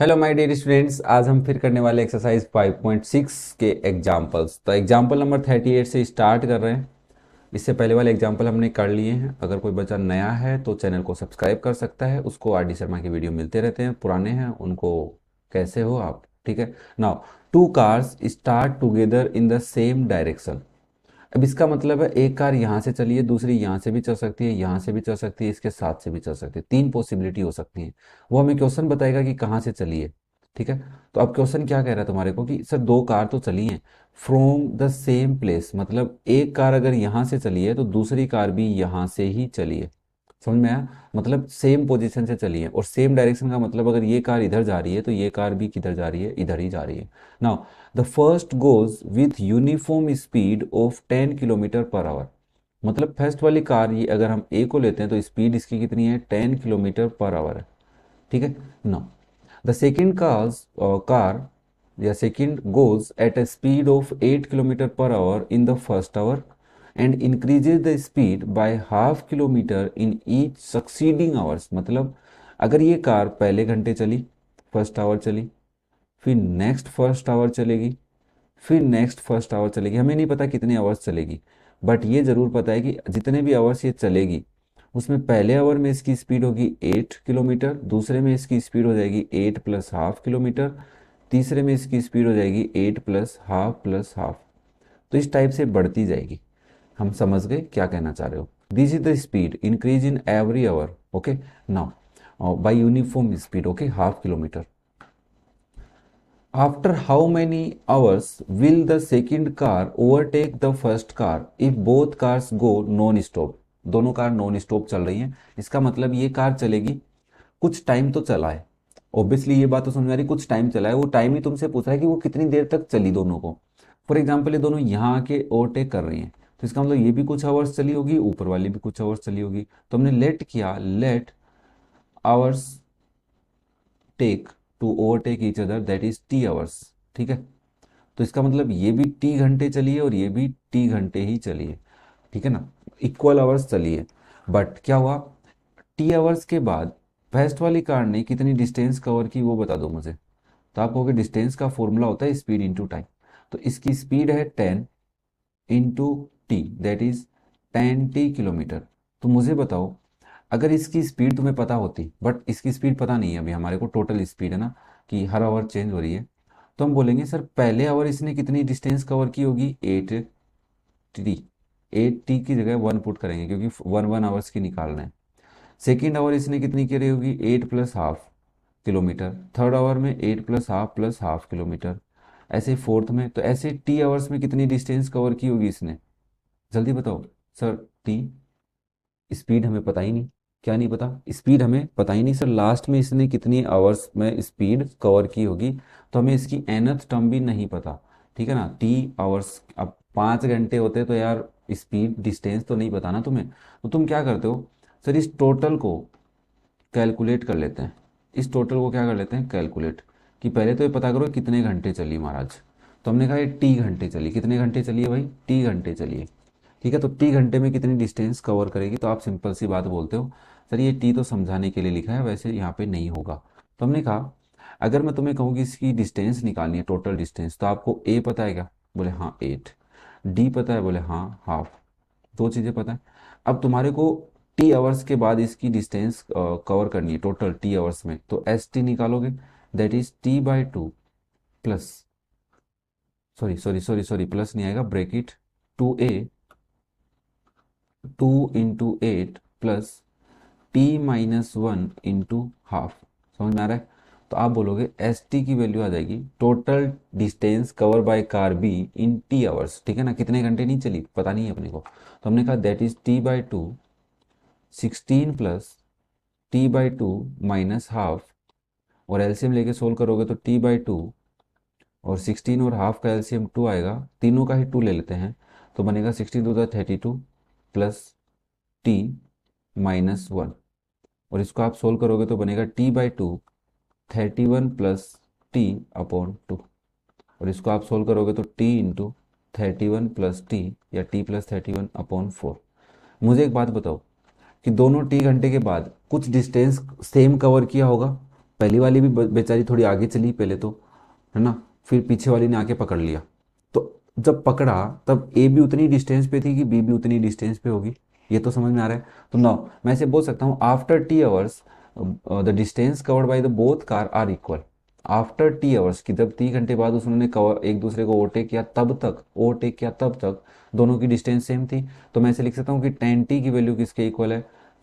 Hello my dear students, आज हम फिर करने वाले एक्सरसाइज 5.6 के एग्जाम्पल्स। तो एग्जाम्पल नंबर 38 से स्टार्ट कर रहे हैं। इससे पहले वाले एग्जाम्पल हमने कर लिए हैं। अगर कोई बच्चा नया है तो चैनल को सब्सक्राइब कर सकता है। उसको आर डी शर्मा की वीडियो मिलते रहते हैं, पुराने हैं उनको। कैसे हो आप? ठीक है। Now, two cars start together in the same direction. अब इसका मतलब है एक कार यहाँ से चली है, दूसरी यहाँ से भी चल सकती है, यहाँ से भी चल सकती है, इसके साथ से भी चल सकती है। तीन पॉसिबिलिटी हो सकती है। वो हमें क्वेश्चन बताएगा कि कहाँ से चली है। ठीक है। तो अब क्वेश्चन क्या कह रहा है तुम्हारे को कि सर दो कार तो चली हैं फ्रॉम द सेम प्लेस, मतलब एक कार अगर यहाँ से चली है तो दूसरी कार भी यहाँ से ही चली है। समझ में आया? मतलब सेम पोजीशन से चली है। और सेम डायरेक्शन का मतलब अगर ये कार इधर जा रही है तो ये कार भी किधर जा रही है? इधर ही जा रही है। Now the first goes with uniform speed of 10 kilometre per hour. मतलब फर्स्ट वाली कार, ये अगर हम ए को लेते हैं तो स्पीड इसकी कितनी है? 10 किलोमीटर पर आवर है। ठीक है। नाउ द सेकेंड कार या second goes at a speed of 8 kilometre per hour in the first hour and increases the speed bye ½ kilometre in each succeeding hours. मतलब अगर ये कार पहले घंटे चली, फर्स्ट आवर चली, फिर नेक्स्ट फर्स्ट आवर चलेगी, फिर नेक्स्ट फर्स्ट आवर चलेगी, हमें नहीं पता कितने आवर्स चलेगी, बट ये ज़रूर पता है कि जितने भी आवर्स ये चलेगी उसमें पहले आवर में इसकी स्पीड होगी 8 किलोमीटर, दूसरे में इसकी स्पीड हो जाएगी 8 + ½ किलोमीटर, तीसरे में इसकी स्पीड हो जाएगी 8 + ½ तो इस टाइप से बढ़ती जाएगी। हम समझ गए क्या कहना चाह रहे हो? This is the speed increase in every hour. Okay. Now bye uniform speed. Okay, ½ kilometre. After how many hours will the second car overtake the first car if both cars go non-stop? दोनों car non stop चल रही हैं। इसका मतलब ये car चलेगी, कुछ time तो चला है। ऑब्वियसली ये बात तो समझ में आ रही, कुछ टाइम चला है। वो टाइम ही तुमसे पूछ रहा है कि वो कितनी देर तक चली दोनों को। फॉर एग्जाम्पल ये दोनों यहाँ आके ओवरटेक कर रही हैं तो इसका मतलब ये भी कुछ आवर्स चली होगी, ऊपर वाली भी कुछ आवर्स चली होगी। तो हमने लेट किया, let hours take to overtake each other, that is T hours. ठीक है। तो इसका मतलब ये भी टी घंटे चली है और ये भी टी घंटे ही चली है। ठीक है ना? इक्वल आवर्स चली है। बट क्या हुआ, टी आवर्स के बाद फर्स्ट वाली कार ने कितनी डिस्टेंस कवर की वो बता दो मुझे। तो आप कहोगे डिस्टेंस का फॉर्मूला होता है स्पीड इंटू टाइम। तो इसकी स्पीड है 10 × T, that is 10 t kilometre. तो मुझे बताओ, अगर इसकी स्पीड तुम्हें पता होती, बट इसकी स्पीड पता नहीं है अभी हमारे को, टोटल स्पीड है ना कि हर आवर चेंज हो रही है, तो हम बोलेंगे सर पहले आवर इसने कितनी डिस्टेंस कवर की होगी? 8 टी। 8 टी की जगह 1 पुट करेंगे क्योंकि 1 1 आवर्स की निकालना है। सेकेंड आवर इसने कितनी करी होगी? 8 + ½ किलोमीटर। थर्ड आवर में 8 + ½ + ½ किलोमीटर। ऐसे फोर्थ में, तो ऐसे टी आवर्स में कितनी डिस्टेंस कवर की होगी इसने? जल्दी बताओ सर। टी स्पीड हमें पता ही नहीं। क्या नहीं पता? स्पीड हमें पता ही नहीं सर, लास्ट में इसने कितनी आवर्स में स्पीड कवर की होगी। तो हमें इसकी nth टर्म भी नहीं पता। ठीक है ना? टी आवर्स, अब 5 घंटे होते तो यार स्पीड डिस्टेंस तो नहीं पता ना तुम्हें। तो तुम क्या करते हो सर, इस टोटल को कैलकुलेट कर लेते हैं। इस टोटल को क्या कर लेते हैं? कैलकुलेट। कि पहले तो ये पता करो कितने घंटे चली महाराज। तो हमने कहा ये टी घंटे चली। कितने घंटे चली है भाई? टी घंटे चली है। ठीक है। तो टी घंटे में कितनी डिस्टेंस कवर करेगी? तो आप सिंपल सी बात बोलते हो सर ये टी तो समझाने के लिए लिखा है, वैसे यहाँ पे नहीं होगा। तो हमने कहा अगर मैं तुम्हें कहूँ कि इसकी डिस्टेंस निकालनी है, टोटल डिस्टेंस, तो आपको ए पता है क्या? बोले हाँ 8। डी पता है? बोले हाँ हाफ। दो चीज़ें पता है। अब तुम्हारे को टी आवर्स के बाद इसकी डिस्टेंस कवर करनी है टोटल टी आवर्स में, तो एस टी निकालोगे, दैट इज टी/2 प्लस, सॉरी प्लस नहीं आएगा, ब्रेकिट 2a, 2 × 8 प्लस t-1 × ½ समझ में आ रहा है? तो आप बोलोगे एस टी की वैल्यू आ जाएगी total distance cover by car be in T hours. ठीक है ना? कितने घंटे नहीं चली पता नहीं है अपने को, तो हमने कहा दैट इज टी/2, 16 प्लस टी/2 -½ और एलसीएम लेके सोल्व करोगे तो टी/2 और 16 और हाफ का एलसीएम 2 आएगा, तीनों का ही 2 ले लेते हैं तो बनेगा 16×2 = 32 प्लस t-1, और इसको आप सोल्व करोगे तो बनेगा t/2 31 प्लस t/2, और इसको आप सोल्व करोगे तो t × 31 प्लस टी या t + 31/4। मुझे एक बात बताओ कि दोनों टी घंटे के बाद कुछ डिस्टेंस सेम कवर किया होगा? पहली वाली भी बेचारी थोड़ी आगे चली पहले तो, है ना, फिर पीछे वाली ने आके पकड़ लिया। तो जब पकड़ा तब ए भी उतनी डिस्टेंस पे थी कि बी भी उतनी डिस्टेंस पे होगी। ये तो समझ में आ रहा है। तो नाउ मैं इसे बोल सकता हूँ after T hours the distance covered by the both car are equal. After T hours की जब 3 घंटे बाद उन्होंने कवर एक दूसरे को ओवरटेक किया तब तक दोनों की डिस्टेंस सेम थी। तो मैं इसे लिख सकता हूँ कि 10t की वैल्यू किसके इक्वल है,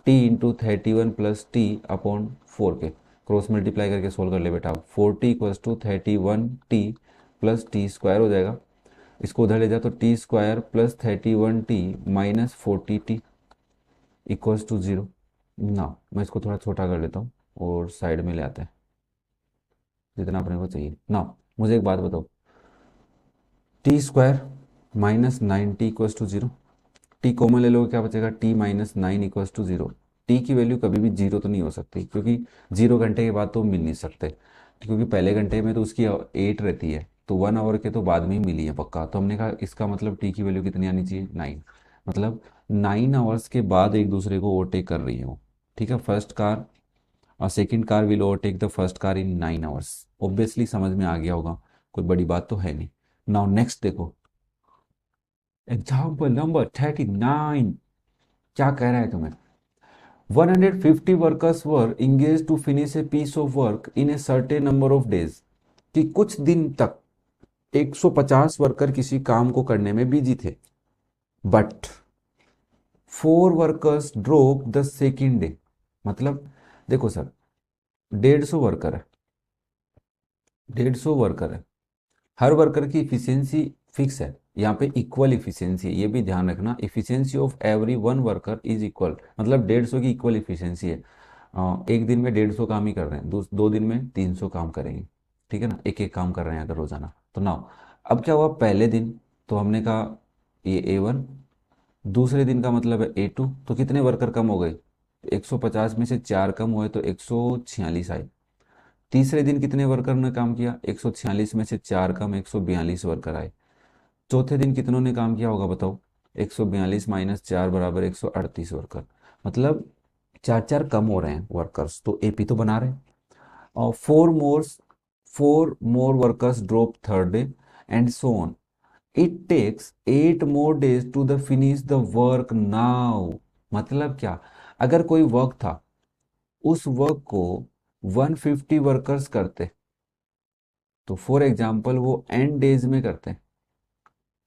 T into 31 plus T upon 4 के। क्रॉस मल्टीप्लाई करके सोल्व कर ले बेटा। 4t equals to 31t plus T square हो जाएगा। इसको उधर ले जाओ तो T square plus 31t minus 40t equals to 0 ना। मैं इसको थोड़ा छोटा कर लेता हूँ और साइड में ले आते हैं जितना अपने को चाहिए ना। मुझे एक बात बताओ, T square minus 9t equals to 0, T common ले लो क्या बचेगा, T minus 9 equals to 0। T की वैल्यू कभी भी 0 तो नहीं हो सकती क्योंकि 0 घंटे के बाद तो मिल नहीं सकते, क्योंकि पहले घंटे में तो उसकी 8 रहती है, तो 1 आवर के तो बाद में ही मिली है पक्का। तो हमने कहा इसका मतलब टी की वैल्यू कितनी आनी चाहिए, 9। मतलब 9 आवर्स के बाद एक दूसरे को ओवरटेक कर रही है वो। ठीक है, फर्स्ट कार और second car will overtake the first car in 9 hours. Obviously समझ में आ गया होगा, कोई बड़ी बात तो है नहीं। नाउ नेक्स्ट देखो, एग्जाम्पल नंबर 39 क्या कह रहा है तुम्हें। 150 workers were engaged to finish a piece of work in a certain number of days। कि कुछ दिन तक 150 वर्कर किसी काम को करने में बिजी थे, but 4 workers drop the second day. मतलब देखो सर, 150 वर्कर है, 150 वर्कर है, हर वर्कर की इफिशियंसी फिक्स है, यहाँ पे इक्वल इफिशियंसी है, ये भी ध्यान रखना। Efficiency of every one worker is equal, मतलब 150 की इक्वल इफिशियंसी है। एक दिन में 150 काम ही कर रहे हैं, दो दिन में 300 काम करेंगे। ठीक है ना, एक एक काम कर रहे हैं अगर रोजाना। तो ना अब क्या हुआ, पहले दिन तो हमने कहा ये A1, दूसरे दिन का मतलब है A2, तो कितने वर्कर कम हो गए, 150 में से 4 कम हुए तो 146 आए। तीसरे दिन कितने वर्कर ने काम किया, 146 में से 4 कम 142 वर्कर आए। चौथे दिन कितनों ने काम किया होगा बताओ, 142 माइनस 4 बराबर 138 वर्कर। मतलब चार चार कम हो रहे हैं वर्कर्स, तो एपी तो बना रहे हैं। और four more workers drop third day and so on. It takes 8 more days to the finish the work now. मतलब क्या, अगर कोई वर्क था, उस वर्क को 150 वर्कर्स करते, तो फॉर एग्जाम्पल वो एन डेज में करते हैं।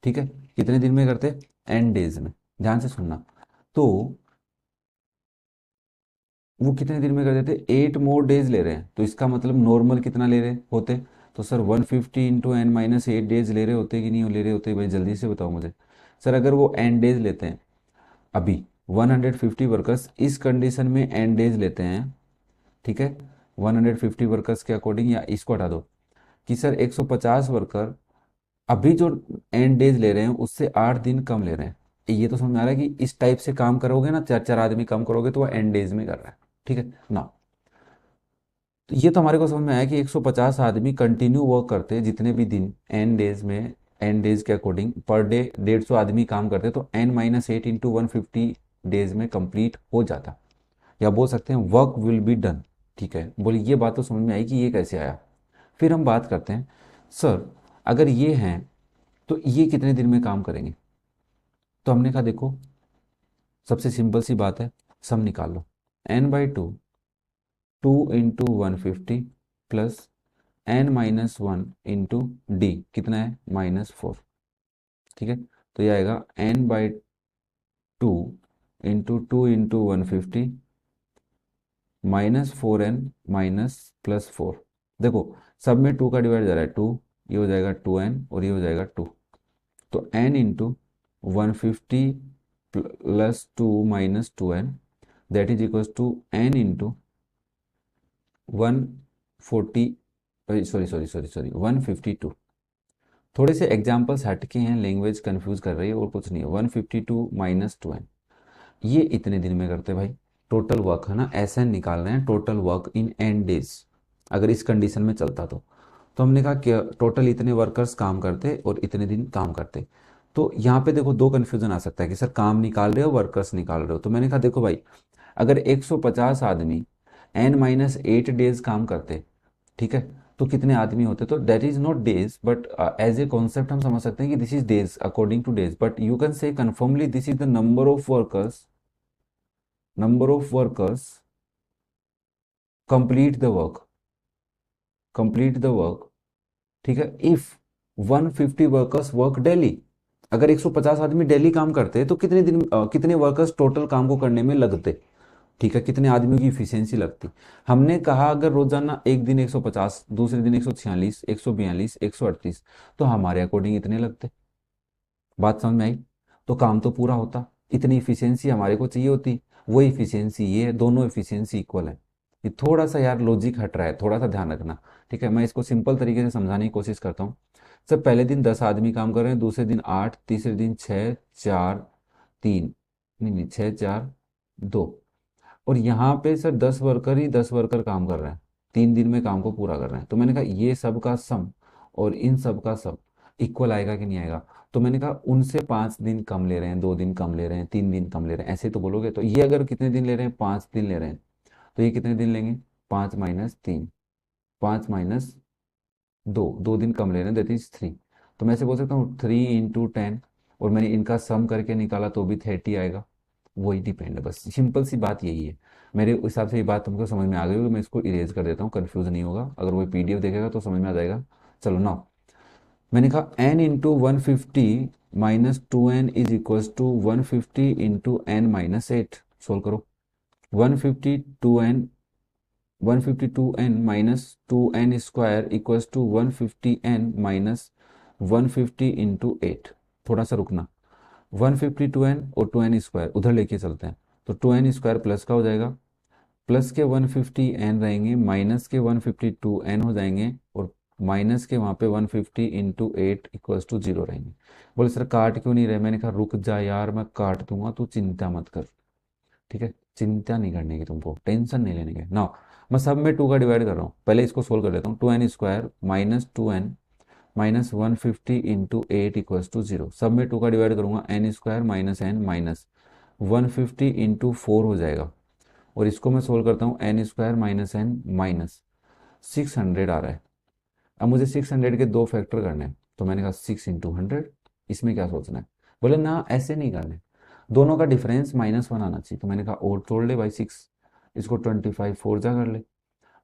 ठीक है, कितने दिन में करते, एन डेज में, ध्यान से सुनना। तो वो कितने दिन में कर देते, 8 more days ले रहे हैं, तो इसका मतलब नॉर्मल कितना ले रहे होते, तो sir 150 into N minus 8 days ले रहे होते कि नहीं ले रहे होते, भाई जल्दी से बताओ मुझे। सर अगर वो एन डेज लेते हैं, अभी 150 वर्कर्स इस कंडीशन में एन डेज लेते हैं, ठीक है, 150 वर्कर्स के अकॉर्डिंग, या इसको हटा दो कि सर 150 वर्कर अभी जो एंड डेज ले रहे हैं उससे 8 दिन कम ले रहे हैं। ये तो समझ में आ रहा है कि इस टाइप से काम करोगे ना, चार चार आदमी कम करोगे तो वो एंड डेज में कर रहा है। ठीक है ना, तो ये तो हमारे को समझ में आया कि 150 आदमी कंटिन्यू वर्क करते हैं जितने भी दिन एन डेज में, एन डेज के अकॉर्डिंग पर डे 150 आदमी काम करते, तो एन माइनस 8 इंटू 150 डेज में कंप्लीट हो जाता, या बोल सकते हैं वर्क विल बी डन। ठीक है, बोलिए ये बात तो समझ में आई कि ये कैसे आया। फिर हम बात करते हैं, सर अगर ये हैं तो ये कितने दिन में काम करेंगे। तो हमने कहा देखो, सबसे सिंपल सी बात है, सम निकाल लो। n/2 2 into 150 plus n-1 into D कितना है, -4। ठीक है, तो ये आएगा n/2 into 2 into 150 -4n minus plus 4। देखो सब में 2 का डिवाइड जा रहा है 2, ये हो जाएगा 2n और ये हो जाएगा 2। तो n into 150 plus 2 minus 2n that is equals to n into 140, sorry 152। थोड़े से एग्जाम्पल्स हटके हैं, लैंग्वेज कंफ्यूज कर रही है और कुछ नहीं है। 152 माइनस 2n, ये इतने दिन में करते भाई। टोटल वर्क है ना, ऐसा निकाल रहे हैं total work in an days, अगर इस कंडीशन में चलता तो हमने कहा कि टोटल इतने वर्कर्स काम करते और इतने दिन काम करते। तो यहाँ पे देखो दो कन्फ्यूजन आ सकता है कि सर काम निकाल रहे हो वर्कर्स निकाल रहे हो। तो मैंने कहा देखो भाई, अगर 150 आदमी n-8 डेज काम करते, ठीक है, तो कितने आदमी होते? तो that is not days but as a concept हम समझ सकते हैं कि this is days according to days, but you can say confirmly this is the number of workers complete the work, complete the work, ठीक है, if 150 workers work daily. अगर 150 आदमी daily काम करते तो कितने दिन कितने वर्कर्स टोटल काम को करने में लगते, ठीक है, कितने आदमियों की इफिशियंसी लगती। हमने कहा अगर रोजाना एक दिन 150, दूसरे दिन 146, 142, 138, तो हमारे अकॉर्डिंग इतने लगते। बात समझ में आई? तो काम तो पूरा होता, इतनी इफिशियंसी हमारे को चाहिए होती, वो इफिशियंसी ये है, दोनों इफिशियंसी इक्वल है। ये थोड़ा सा यार लॉजिक हट रहा है, थोड़ा सा ध्यान रखना, ठीक है। मैं इसको सिंपल तरीके से समझाने की कोशिश करता हूँ। सर पहले दिन 10 आदमी काम कर रहे हैं, दूसरे दिन 8, तीसरे दिन 6, 4, 3, नहीं नहीं 6, 4, 2, और यहाँ पे सर 10 वर्कर ही 10 वर्कर काम कर रहे हैं, 3 दिन में काम को पूरा कर रहे हैं। तो मैंने कहा ये सब का सम और इन सब का सम इक्वल आएगा कि नहीं आएगा? तो मैंने कहा उनसे 5 दिन कम ले रहे हैं, 2 दिन कम ले रहे हैं, 3 दिन कम ले रहे हैं, ऐसे तो बोलोगे। तो ये अगर कितने दिन ले रहे हैं? 5 दिन ले रहे हैं, तो ये कितने दिन लेंगे? 5 - 3, 5 - 2, 2 दिन कम ले रहे हैं, दैट इज 3। तो मैं ऐसे बोल सकता हूँ 3 × 10, और मैंने इनका सम करके निकाला तो भी 30 आएगा। वही डिपेंड है, बस सिंपल सी बात यही है। मेरे हिसाब से ये बात तुमको समझ में आ गई होगी, मैं इसको इरेज कर देता हूँ, कंफ्यूज नहीं होगा, अगर वो पीडीएफ देखेगा तो समझ में आ जाएगा। चलो ना, मैंने कहा n × 150 - 2n is equals to 150 × n - 8। Solve करो। 150 2n square equals to 150n minus 150 × 8। थोड़ा सा रुकना, 150 2n और 2n स्क्वायर उधर लेके चलते हैं, तो 2n स्क्वायर प्लस का हो जाएगा, प्लस के 150n रहेंगे, माइनस के 152n हो जाएंगे, और माइनस के वहाँ पे 150 × 8 इक्वल्स टू 0 रहेंगे। बोले सर काट क्यों नहीं रहे? मैंने कहा रुक जा यार, मैं काट दूंगा, तू चिंता मत कर, ठीक है, चिंता नहीं करने की, तुमको टेंशन नहीं लेने की ना। मैं सब में 2 का डिवाइड कर रहा हूँ, पहले इसको सोल्व कर लेता हूँ। 2n square minus 2n minus 150 × 8 equals to 0। सब में 2 का डिवाइड करूंगा, n square minus n minus 150 × 4 हो जाएगा, और इसको मैं सोल्व करता हूँ, n square minus n minus 600 आ रहा है। अब मुझे 600 के 2 फैक्टर करने हैं, तो मैंने कहा 6 × 100, इसमें क्या सोचना है? बोले ना ऐसे नहीं करने, दोनों का डिफरेंस -1 आना चाहिए। तो मैंने कहा और तोड़ ले भाई 6, इसको 25 4 जा कर ले।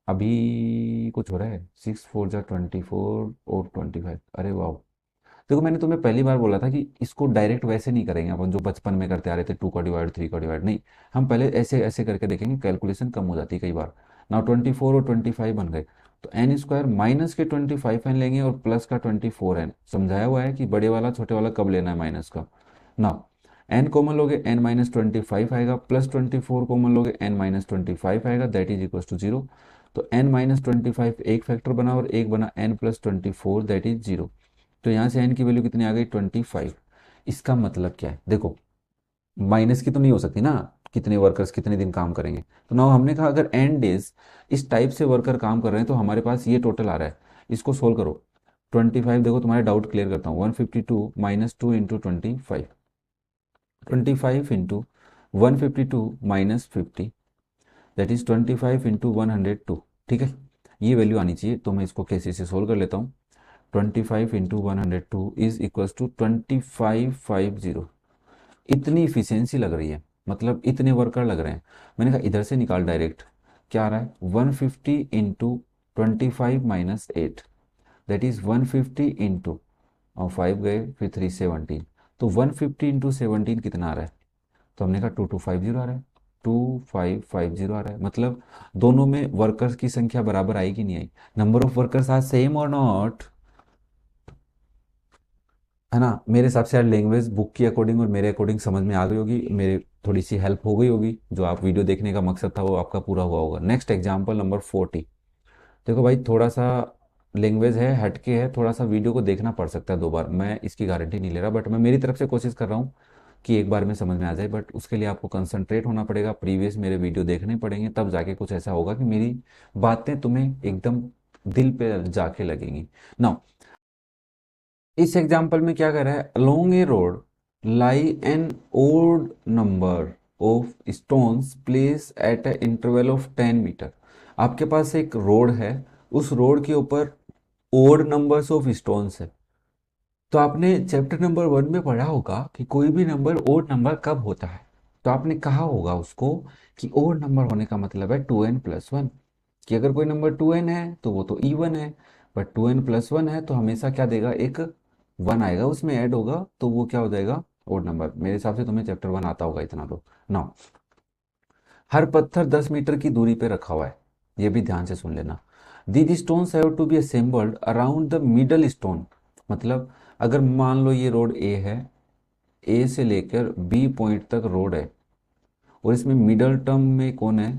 अभी कुछ हो रहा है, 6 4 जा 24 और 25, अरे वाह। देखो मैंने तुम्हें पहली बार बोला था कि इसको डायरेक्ट वैसे नहीं करेंगे अपन जो बचपन में करते आ रहे थे, 2 का डिवाइड 3 का डिवाइड, नहीं, हम पहले ऐसे ऐसे करके देखेंगे, कैलकुलेशन कम हो जाती है कई बार ना। 24 और 25 बन गए, तो एन स्क्वायर माइनस के 25n लेंगे और प्लस का 24n। समझाया हुआ है कि बड़े वाला छोटे वाला कब लेना है माइनस का ना। एन कॉमन लोगे n - 25 आएगा, प्लस 24 कॉमन लोगे n - 25 आएगा, दैट इज इक्वल टू 0। तो n - 25 एक फैक्टर बना और एक बना n + 24, दैट इज 0। तो यहाँ से n की वैल्यू कितनी आ गई? 25। इसका मतलब क्या है देखो, माइनस की तो नहीं हो सकती ना, कितने वर्कर्स कितने दिन काम करेंगे। तो ना हमने कहा अगर n डेज इस टाइप से वर्कर काम कर रहे हैं तो हमारे पास ये टोटल आ रहा है। इसको सोल्व करो, 25, देखो तुम्हारे डाउट क्लियर करता हूँ, 152 - 2 × 25, 25 × 152 - 50, दैट इज 25 × 102, ठीक है। ये वैल्यू आनी चाहिए, तो मैं इसको कैसे से सोल्व कर लेता हूँ। 25 × 102 इज इक्वल्स टू 2550। इतनी इफिशियंसी लग रही है, मतलब इतने वर्कर लग रहे हैं। मैंने कहा इधर से निकाल डायरेक्ट, क्या आ रहा है? 150 × 25 - 8, दैट इज 150 इंटू, और 5 गए फिर 3 17, तो 150 × 17 कितना आ रहा है? तो हमने कहा 2250 आ रहा है, 2550 आ रहा है। मतलब दोनों में वर्कर्स की संख्या बराबर आई कि नहीं आई? Number of workers are same और नॉट, है ना। मेरे हिसाब से यार लैंग्वेज बुक की अकॉर्डिंग और मेरे अकॉर्डिंग समझ में आ गई होगी, मेरे थोड़ी सी हेल्प हो गई होगी, जो आप वीडियो देखने का मकसद था वो आपका पूरा हुआ होगा। Next example number 40। देखो भाई थोड़ा सा लैंग्वेज है, हटके है, थोड़ा सा वीडियो को देखना पड़ सकता है 2 बार, मैं इसकी गारंटी नहीं ले रहा, बट मैं मेरी तरफ से कोशिश कर रहा हूँ कि एक बार में समझ में आ जाए। बट उसके लिए आपको कंसंट्रेट होना पड़ेगा, प्रीवियस मेरे वीडियो देखने पड़ेंगे, तब जाके कुछ ऐसा होगा कि मेरी बातें तुम्हें एकदम दिल पे जाके लगेंगी ना। इस एग्जाम्पल में क्या कर रहा है? Along a road lie an odd number of stones place at a interval of 10 metre. आपके पास एक रोड है, उस रोड के ऊपर ओड नंबर्स ऑफ स्टोन्स है। तो आपने चैप्टर नंबर 1 में पढ़ा होगा कि कोई भी नंबर ओड नंबर कब होता है। तो आपने कहा होगा उसको कि ओड नंबर होने का मतलब है 2n+1, कि अगर कोई नंबर 2n है तो वो तो इवन है, बट 2n+1 है तो हमेशा क्या देगा, एक 1 आएगा उसमें ऐड होगा, तो वो क्या हो जाएगा, ओड नंबर। मेरे हिसाब से तुम्हें चैप्टर 1 आता होगा इतना तो। नाउ हर पत्थर 10 मीटर की दूरी पे रखा हुआ है, ये भी ध्यान से सुन लेना। These stones have to be assembled around the middle stone. मतलब अगर मान लो ये रोड ए है, ए से लेकर बी पॉइंट तक रोड है, और इसमें मिडल टर्म में कौन है,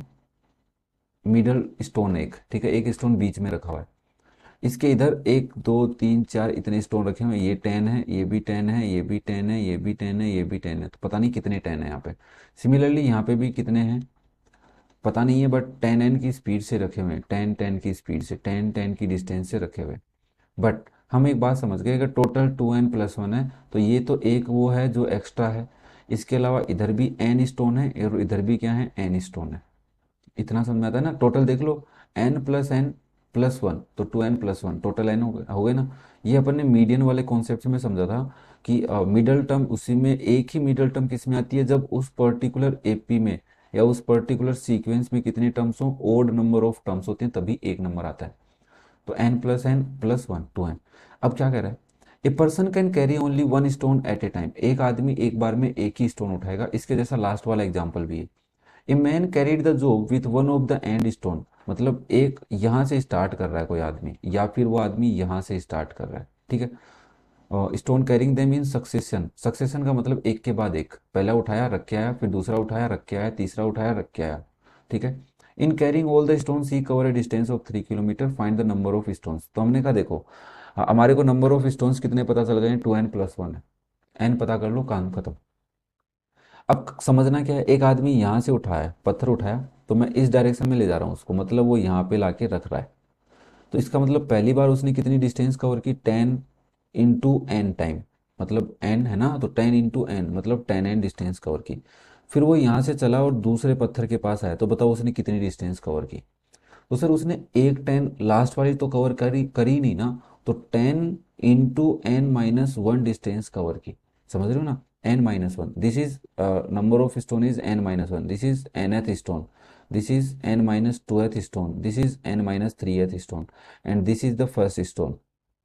मिडल स्टोन एक, ठीक है, एक स्टोन बीच में रखा हुआ है। इसके इधर 1 2 3 4 इतने स्टोन रखे हुए हैं, ये 10 है, ये भी 10 है, ये भी 10 है, ये भी 10 है, ये भी 10 है, तो पता नहीं कितने 10 है यहाँ पे। सिमिलरली यहाँ पे भी कितने हैं पता नहीं है, बट 10n की स्पीड से रखे हुए हैं, 10 10 की स्पीड से, 10 10 की डिस्टेंस से रखे हुए। बट हम एक बात समझ गए, अगर टोटल 2n+1 है तो ये तो एक वो है जो एक्स्ट्रा है, इसके अलावा इधर भी n स्टोन है और इधर भी क्या है, n स्टोन है। इतना समझ में आता है ना। टोटल देख लो, n+n+1 तो 2n+1 टोटल n हो गए ना। ये अपन ने मीडियन वाले कॉन्सेप्ट में समझा था कि मिडल टर्म उसी में, एक ही मिडल टर्म किस में आती है, जब उस पर्टिकुलर एपी में या उस पर्टिकुलर सीक्वेंस में कितने टर्म्स हो, ओड नंबर ऑफ टर्म्स होते हैं, तभी एक नंबर आता है। तो n+n+1 2n। अब क्या कह रहा है, a person can carry only 1 stone eight A time. एक आदमी एक बार में एक ही स्टोन उठाएगा, इसके जैसा लास्ट वाला एग्जाम्पल भी है। A man carried the job with one of the end stone. मतलब एक यहाँ से स्टार्ट कर रहा है कोई आदमी, या फिर वो आदमी यहाँ से स्टार्ट कर रहा है, ठीक है। Stone carrying them in succession, succession का मतलब एक के बाद एक, पहला उठाया रख के आया, फिर दूसरा उठाया रख के आया, तीसरा उठाया रख के आया, ठीक है। In carrying all the stones he cover A distance of 3 kilometre, find the number of stones. तो हमने कहा देखो, हमारे को नंबर ऑफ स्टोन्स कितने पता चल गए, 2n+1 है, एन पता कर लो, काम खत्म। अब समझना क्या है, एक आदमी यहाँ से उठाया, पत्थर उठाया, तो मैं इस डायरेक्शन में ले जा रहा हूँ उसको, मतलब वो यहाँ पे लाके रख रहा है। तो इसका मतलब पहली बार उसने कितनी डिस्टेंस कवर की, 10 × n टाइम, मतलब n है ना, तो 10 × n मतलब 10n डिस्टेंस कवर की। फिर वो यहाँ से चला और दूसरे पत्थर के पास आया, तो बताओ उसने कितनी डिस्टेंस कवर की। तो सर उसने एक 10 लास्ट वाली तो कवर करी नहीं ना, तो 10 × n−1 डिस्टेंस कवर की। समझ रहे हो ना, n−1, this is number of stone is n−1, this is nth stone, this is n−2th stone, this is n−3th stone, and this is the first stone.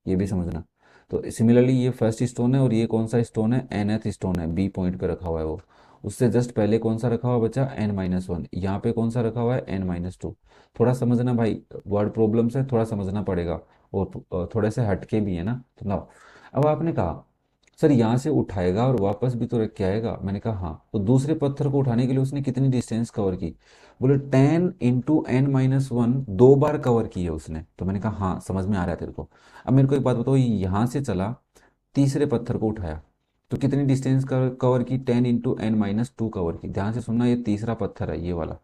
ये भी समझना। तो सिमिलरली ये फर्स्ट स्टोन है, और ये कौन सा स्टोन है, nth स्टोन है, बी पॉइंट पे रखा हुआ है वो। उससे जस्ट पहले कौन सा रखा हुआ बचा, n−1, यहाँ पे कौन सा रखा हुआ है, n−2। थोड़ा समझना भाई, वर्ड प्रॉब्लम्स है, थोड़ा समझना पड़ेगा, और थोड़े से हटके भी है ना। तो ना, अब आपने कहा सर यहाँ से उठाएगा और वापस भी तो रख के आएगा, मैंने कहा हाँ। तो दूसरे पत्थर को उठाने के लिए उसने कितनी डिस्टेंस कवर की, बोले 10 × n−1, 2 बार कवर की है उसने। तो मैंने कहा हाँ, समझ में आ रहा है तेरे को। अब मेरे को एक बात बताओ, यहाँ से चला, तीसरे पत्थर को उठाया, तो कितनी डिस्टेंस कवर की, 10 × n−2 कवर की। ध्यान से सुनना, ये तीसरा पत्थर है ये वाला,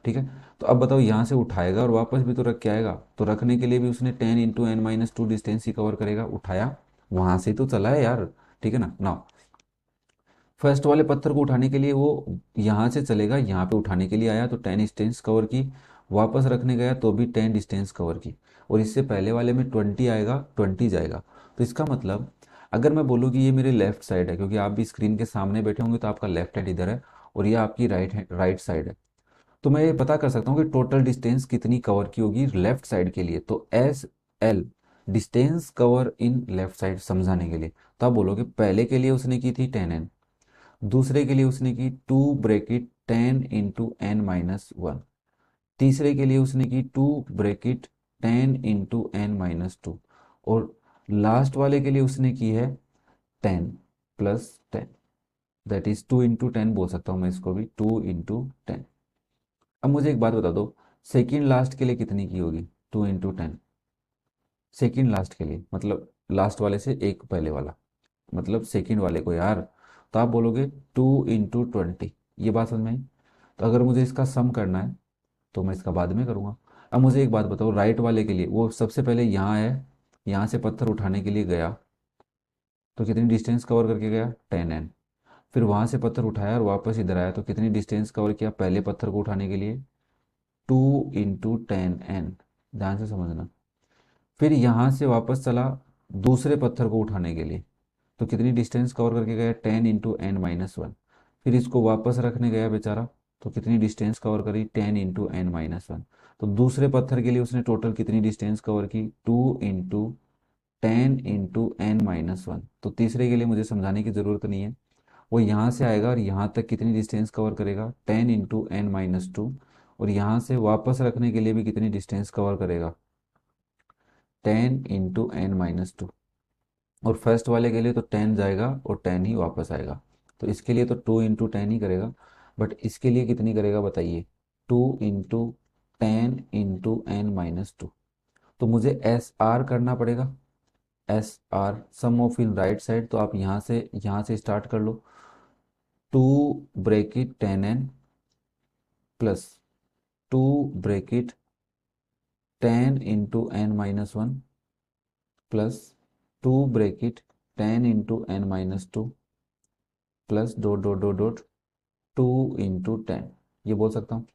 ठीक है। तो अब बताओ यहाँ से उठाएगा और वापस भी तो रख के आएगा, तो रखने के लिए भी उसने 10 × n−2 डिस्टेंस ही कवर करेगा। उठाया, वहां से तो चला है यार, ठीक है ना। नाउ फर्स्ट वाले पत्थर को उठाने के लिए वो यहाँ से चलेगा, यहाँ पे उठाने के लिए आया तो 10 डिस्टेंस कवर की, वापस रखने गया तो भी 10 डिस्टेंस कवर की, और इससे पहले वाले में 20 आएगा, 20 जाएगा। तो इसका मतलब अगर मैं बोलूँ कि ये मेरी लेफ्ट साइड है, क्योंकि आप भी स्क्रीन के सामने बैठे होंगे तो आपका लेफ्ट हैंड इधर है और ये आपकी राइट साइड है, तो मैं ये पता कर सकता हूँ कि टोटल डिस्टेंस कितनी कवर की होगी लेफ्ट साइड के लिए। तो SL distance cover in left side समझाने के लिए, तो आप बोलोगे पहले के लिए उसने की थी 10n, दूसरे के लिए उसने की 2 10 × n−1, तीसरे के लिए उसने की 2 10 × n−2, और लास्ट वाले के लिए उसने की है 10 + 10, दैट इज 2 × 10 बोल सकता हूँ मैं इसको भी, 2 × 10। अब मुझे एक बात बता दो, सेकंड लास्ट के लिए कितनी की होगी, 2 × 10, सेकंड लास्ट के लिए मतलब लास्ट वाले से एक पहले वाला, मतलब सेकंड वाले को यार। तो आप बोलोगे 2 × 20, ये बात समझ में आई। तो अगर मुझे इसका सम करना है तो मैं इसका बाद में करूँगा। अब मुझे एक बात बताओ, राइट वाले के लिए वो सबसे पहले यहाँ है, यहाँ से पत्थर उठाने के लिए गया, तो कितनी डिस्टेंस कवर करके गया, 10n। फिर वहाँ से पत्थर उठाया और वापस इधर आया, तो कितनी डिस्टेंस कवर किया पहले पत्थर को उठाने के लिए? 2 × 10n। ध्यान से समझना। फिर यहाँ से वापस चला दूसरे पत्थर को उठाने के लिए, तो कितनी डिस्टेंस कवर करके गया? 10 × n−1। फिर इसको वापस रखने गया बेचारा, तो कितनी डिस्टेंस कवर करी? 10 × n−1। तो दूसरे पत्थर के लिए उसने टोटल कितनी डिस्टेंस कवर की? 2 × 10 × n−1। तो तीसरे के लिए मुझे समझाने की ज़रूरत नहीं है, वो यहाँ से आएगा और यहाँ तक कितनी डिस्टेंस कवर करेगा? 10 × n−2। और यहाँ से वापस रखने के लिए भी कितनी डिस्टेंस कवर करेगा? 10 × n−2। और फर्स्ट वाले के लिए तो 10 जाएगा और 10 ही वापस आएगा, तो इसके लिए तो 2 × 10 ही करेगा। बट इसके लिए कितनी करेगा बताइए? 2 × 10 × n−2। तो मुझे एस आर करना पड़ेगा। S R sum of in right side, तो आप यहाँ से स्टार्ट कर लो। 2 × 10n plus 2 × 10 × n−1 plus 2 × 10 × n−2 plus dot dot dot dot 2 × 10। ये बोल सकता हूँ।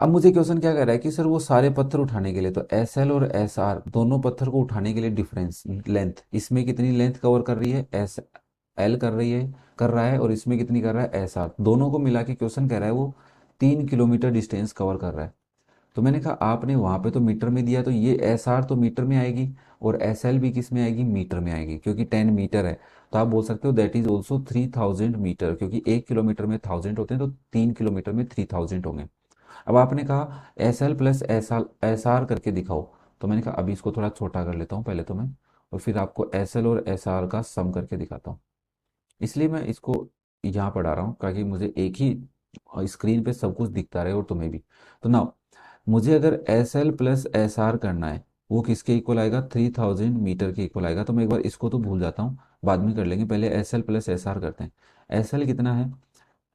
अब मुझे क्वेश्चन क्या कह रहा है कि सर वो सारे पत्थर उठाने के लिए, तो एस एल और एस आर दोनों पत्थर को उठाने के लिए डिफरेंस लेंथ, इसमें कितनी लेंथ कवर कर रही है? एस एल कर रहा है, और इसमें कितनी कर रहा है? S R. दोनों को मिला के क्वेश्चन कह रहा है वो 3 किलोमीटर डिस्टेंस कवर कर रहा है। तो मैंने कहा आपने वहाँ पे तो मीटर में दिया, तो ये एस आर तो मीटर में आएगी और एस एल भी किस में आएगी? मीटर में आएगी, क्योंकि 10 मीटर है। तो आप बोल सकते हो दैट इज ऑल्सो 3000 मीटर, क्योंकि 1 किलोमीटर में 1000 होते हैं, तो 3 किलोमीटर में 3000 होंगे। अब आपने कहा S L plus S R करके दिखाओ, तो मैंने कहा अभी इसको थोड़ा छोटा कर लेता हूँ पहले तो मैं, और फिर आपको एस एल और एस आर का सम करके दिखाता हूँ। इसलिए मैं इसको यहाँ पढ़ा रहा हूँ ताकि मुझे एक ही स्क्रीन पे सब कुछ दिखता रहे और तुम्हें भी। तो ना, मुझे अगर S L plus S R करना है, वो किसके इक्वल आएगा? 3000 मीटर के इक्वल आएगा। तो मैं एक बार इसको तो भूल जाता हूँ, बाद में कर लेंगे, पहले S L plus S R करते हैं। एस एल कितना है?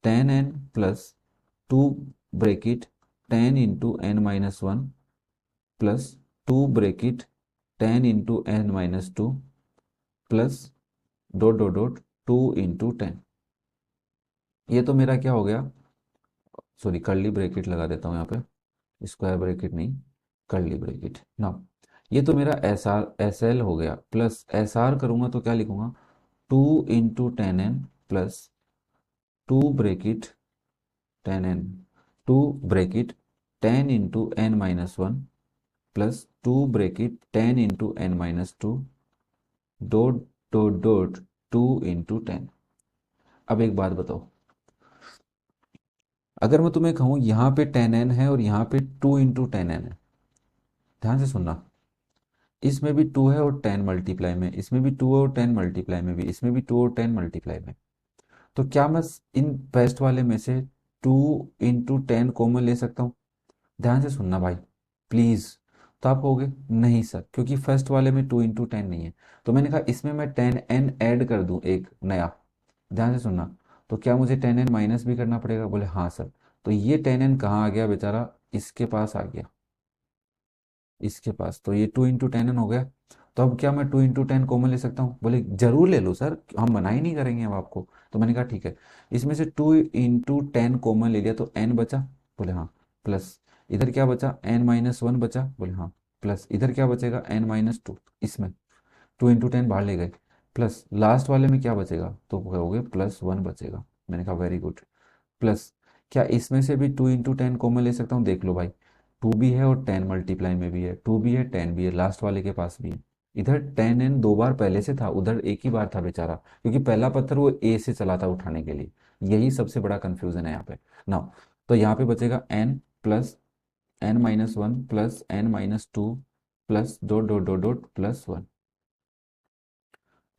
10n plus 2 × 10 × n−1 plus 2 × 10 × n−2 plus dot dot dot 2 × 10। ये तो मेरा क्या हो गया? सॉरी, कर्ली ब्रैकेट लगा देता हूँ यहाँ पे, स्क्वायर ब्रैकेट नहीं, कर्ली ब्रैकेट ना। ये तो मेरा एस एल हो गया, प्लस एस आर करूँगा तो क्या लिखूंगा? 2 × 10n plus 2 10n 2 × 10 × n−1 plus 2 × 10 × n−2 dot dot dot 2 × 10। अब एक बात बताओ, अगर मैं तुम्हें कहूँ यहाँ पे 10n है और यहाँ पे 2 × 10n है, ध्यान से सुनना, इसमें भी 2 है और 10 मल्टीप्लाई में, इसमें भी 2 है और 10 मल्टीप्लाई में भी, इसमें भी 2 और 10 मल्टीप्लाई में, तो क्या मैं इन फर्स्ट वाले में से 2 × 10 कॉमन ले सकता हूँ? ध्यान से सुनना भाई प्लीज़। तो आप कहोगे नहीं सर, क्योंकि फर्स्ट वाले में 2 × 10 नहीं है। तो मैंने कहा इसमें मैं 10n ऐड कर दूं एक नया। ध्यान से सुनना, तो क्या मुझे 10n माइनस भी करना पड़ेगा? बोले हाँ सर। तो ये 10n कहाँ आ गया बेचारा? इसके पास आ गया, इसके पास। तो ये 2 × 10n हो गया। तो अब क्या मैं 2 × 10 कॉमन ले सकता हूँ? बोले जरूर ले लो सर, हम मना ही नहीं करेंगे अब आपको। तो मैंने कहा ठीक है, इसमें से 2 × 10 कॉमन ले लिया, तो n बचा। बोले हाँ। प्लस इधर क्या बचा? n−1 बचा। बोले हाँ। प्लस इधर क्या बचेगा? n−2। इसमें 2 × 10 बाहर ले गए, प्लस लास्ट वाले में क्या बचेगा? तो कहोगे +1 बचेगा। मैंने कहा वेरी गुड। प्लस क्या इसमें से भी 2 × 10 कॉमन ले सकता हूँ? देख लो भाई, 2 भी है और 10 मल्टीप्लाई में भी है, 2 भी है 10 भी है, लास्ट वाले के पास भी है। इधर 10n 2 बार पहले से था, उधर एक ही बार था बेचारा, क्योंकि पहला पत्थर वो ए से चला था उठाने के लिए। यही सबसे बड़ा कंफ्यूजन है यहाँ पे ना। तो यहाँ पे बचेगा n plus n−1 plus n−2 plus dot dot dot dot +1।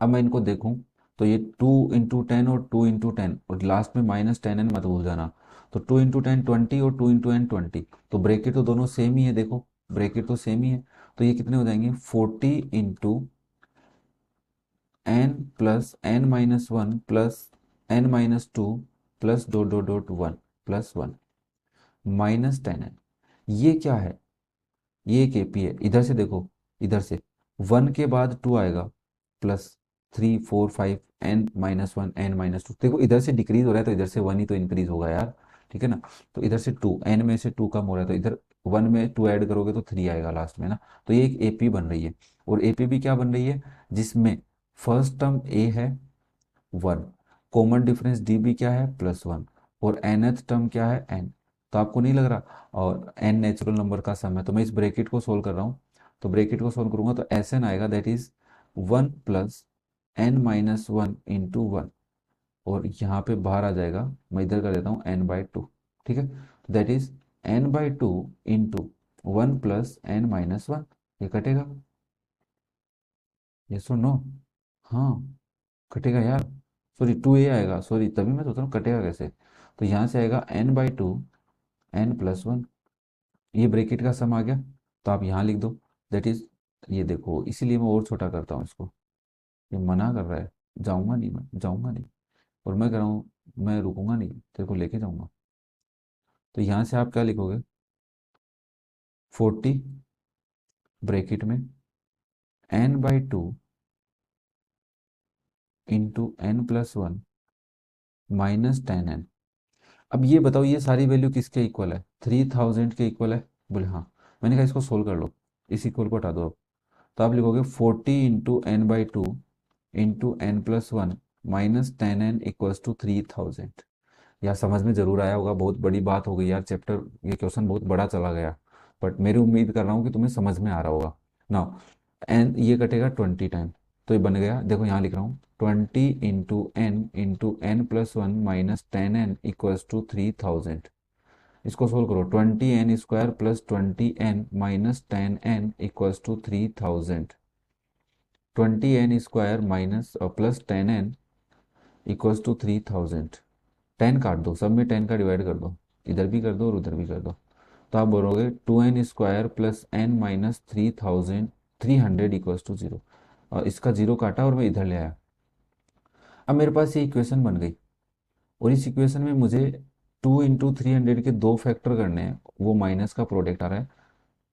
अब मैं इनको देखूं, तो ये 2 × 10 और 2 × 10, और लास्ट में -10n मत भूल जाना। तो 2 × 10 20 और 2 × n 20, तो ब्रैकेट तो दोनों सेम ही है, देखो ब्रैकेट तो सेम ही है। तो ये कितने हो जाएंगे? 40 × n plus n−1 plus n−2 plus dot dot dot 1 +1 -10n। ये क्या है? ये एक एपी है। इधर से देखो, इधर से 1 के बाद 2 आएगा, प्लस 3 4 5 n-1 n-2, देखो इधर से डिक्रीज हो रहा है तो इधर से 1 ही तो इंक्रीज होगा यार, ठीक है ना। तो इधर से 2, n में से 2 कम हो रहा है तो इधर 1 में 2 ऐड करोगे तो 3 आएगा लास्ट में ना। तो ये एक एपी बन रही है। और एपी भी क्या बन रही है, जिसमें फर्स्ट टर्म ए है 1, कॉमन डिफरेंस डी भी क्या है +1, और nth टर्म क्या है n। तो आपको नहीं लग रहा, और n नेचुरल नंबर का सम है। तो मैं इस ब्रैकेट को सोल्व कर रहा हूँ, तो ब्रैकेट को सोल्व करूंगा तो एस एन आएगा, दैट इज 1 + n-1 इंटू 1, और यहाँ पे बाहर आ जाएगा, मैं इधर कर देता हूँ n/2, ठीक है। That is n/2 into 1 + n-1, ये कटेगा, ये सुनो, हाँ कटेगा यार, सॉरी 2a आएगा, सॉरी तभी मैं सोच रहा हूँ कटेगा कैसे। तो यहाँ से आएगा n/2 n+1, ये ब्रैकेट का सम आ गया। तो आप यहाँ लिख दो, दैट इज, ये देखो इसीलिए मैं और छोटा करता हूँ इसको, ये मना कर रहा है, जाऊँगा नहीं, मैं जाऊँगा नहीं, और मैं कह रहा हूँ मैं रुकूंगा नहीं, तेरे को लेके जाऊँगा। तो यहाँ से आप क्या लिखोगे, 40 ब्रैकेट में n/2 इंटू n+1 -10n। अब ये बताओ ये सारी वैल्यू किसके इक्वल है, 3000 के इक्वल है, बोले हाँ। मैंने कहा इसको सोल्व कर लो, इस इक्वल को हटा दो अब। तो आप लिखोगे 40 into n/2 into n+1 -10n equals to 3000। यार समझ में जरूर आया होगा, बहुत बड़ी बात हो गई यार, चैप्टर ये क्वेश्चन बहुत बड़ा चला गया, बट मेरी उम्मीद कर रहा हूँ कि तुम्हें समझ में आ रहा होगा। नाउ एन ये कटेगा 20 टाइम, तो ये बन गया, देखो यहाँ लिख रहा हूँ 20 into n+1 -10n equals to 3000। इसको सोल्व करो, 20n² + 20n - 10n equals to 3000। 20n² minus plus 10n equals to 3000। 10 काट दो, सब में 10 का डिवाइड कर दो, इधर भी कर दो और उधर भी कर दो। तो आप बोलोगे 2n² + n - 3000 इक्वल्स टू 0, और इसका 0 काटा और मैं इधर ले आया। अब मेरे पास ये इक्वेशन बन गई, और इस इक्वेशन में मुझे 2 इंटू 300 के दो फैक्टर करने हैं, वो माइनस का प्रोडक्ट आ रहा है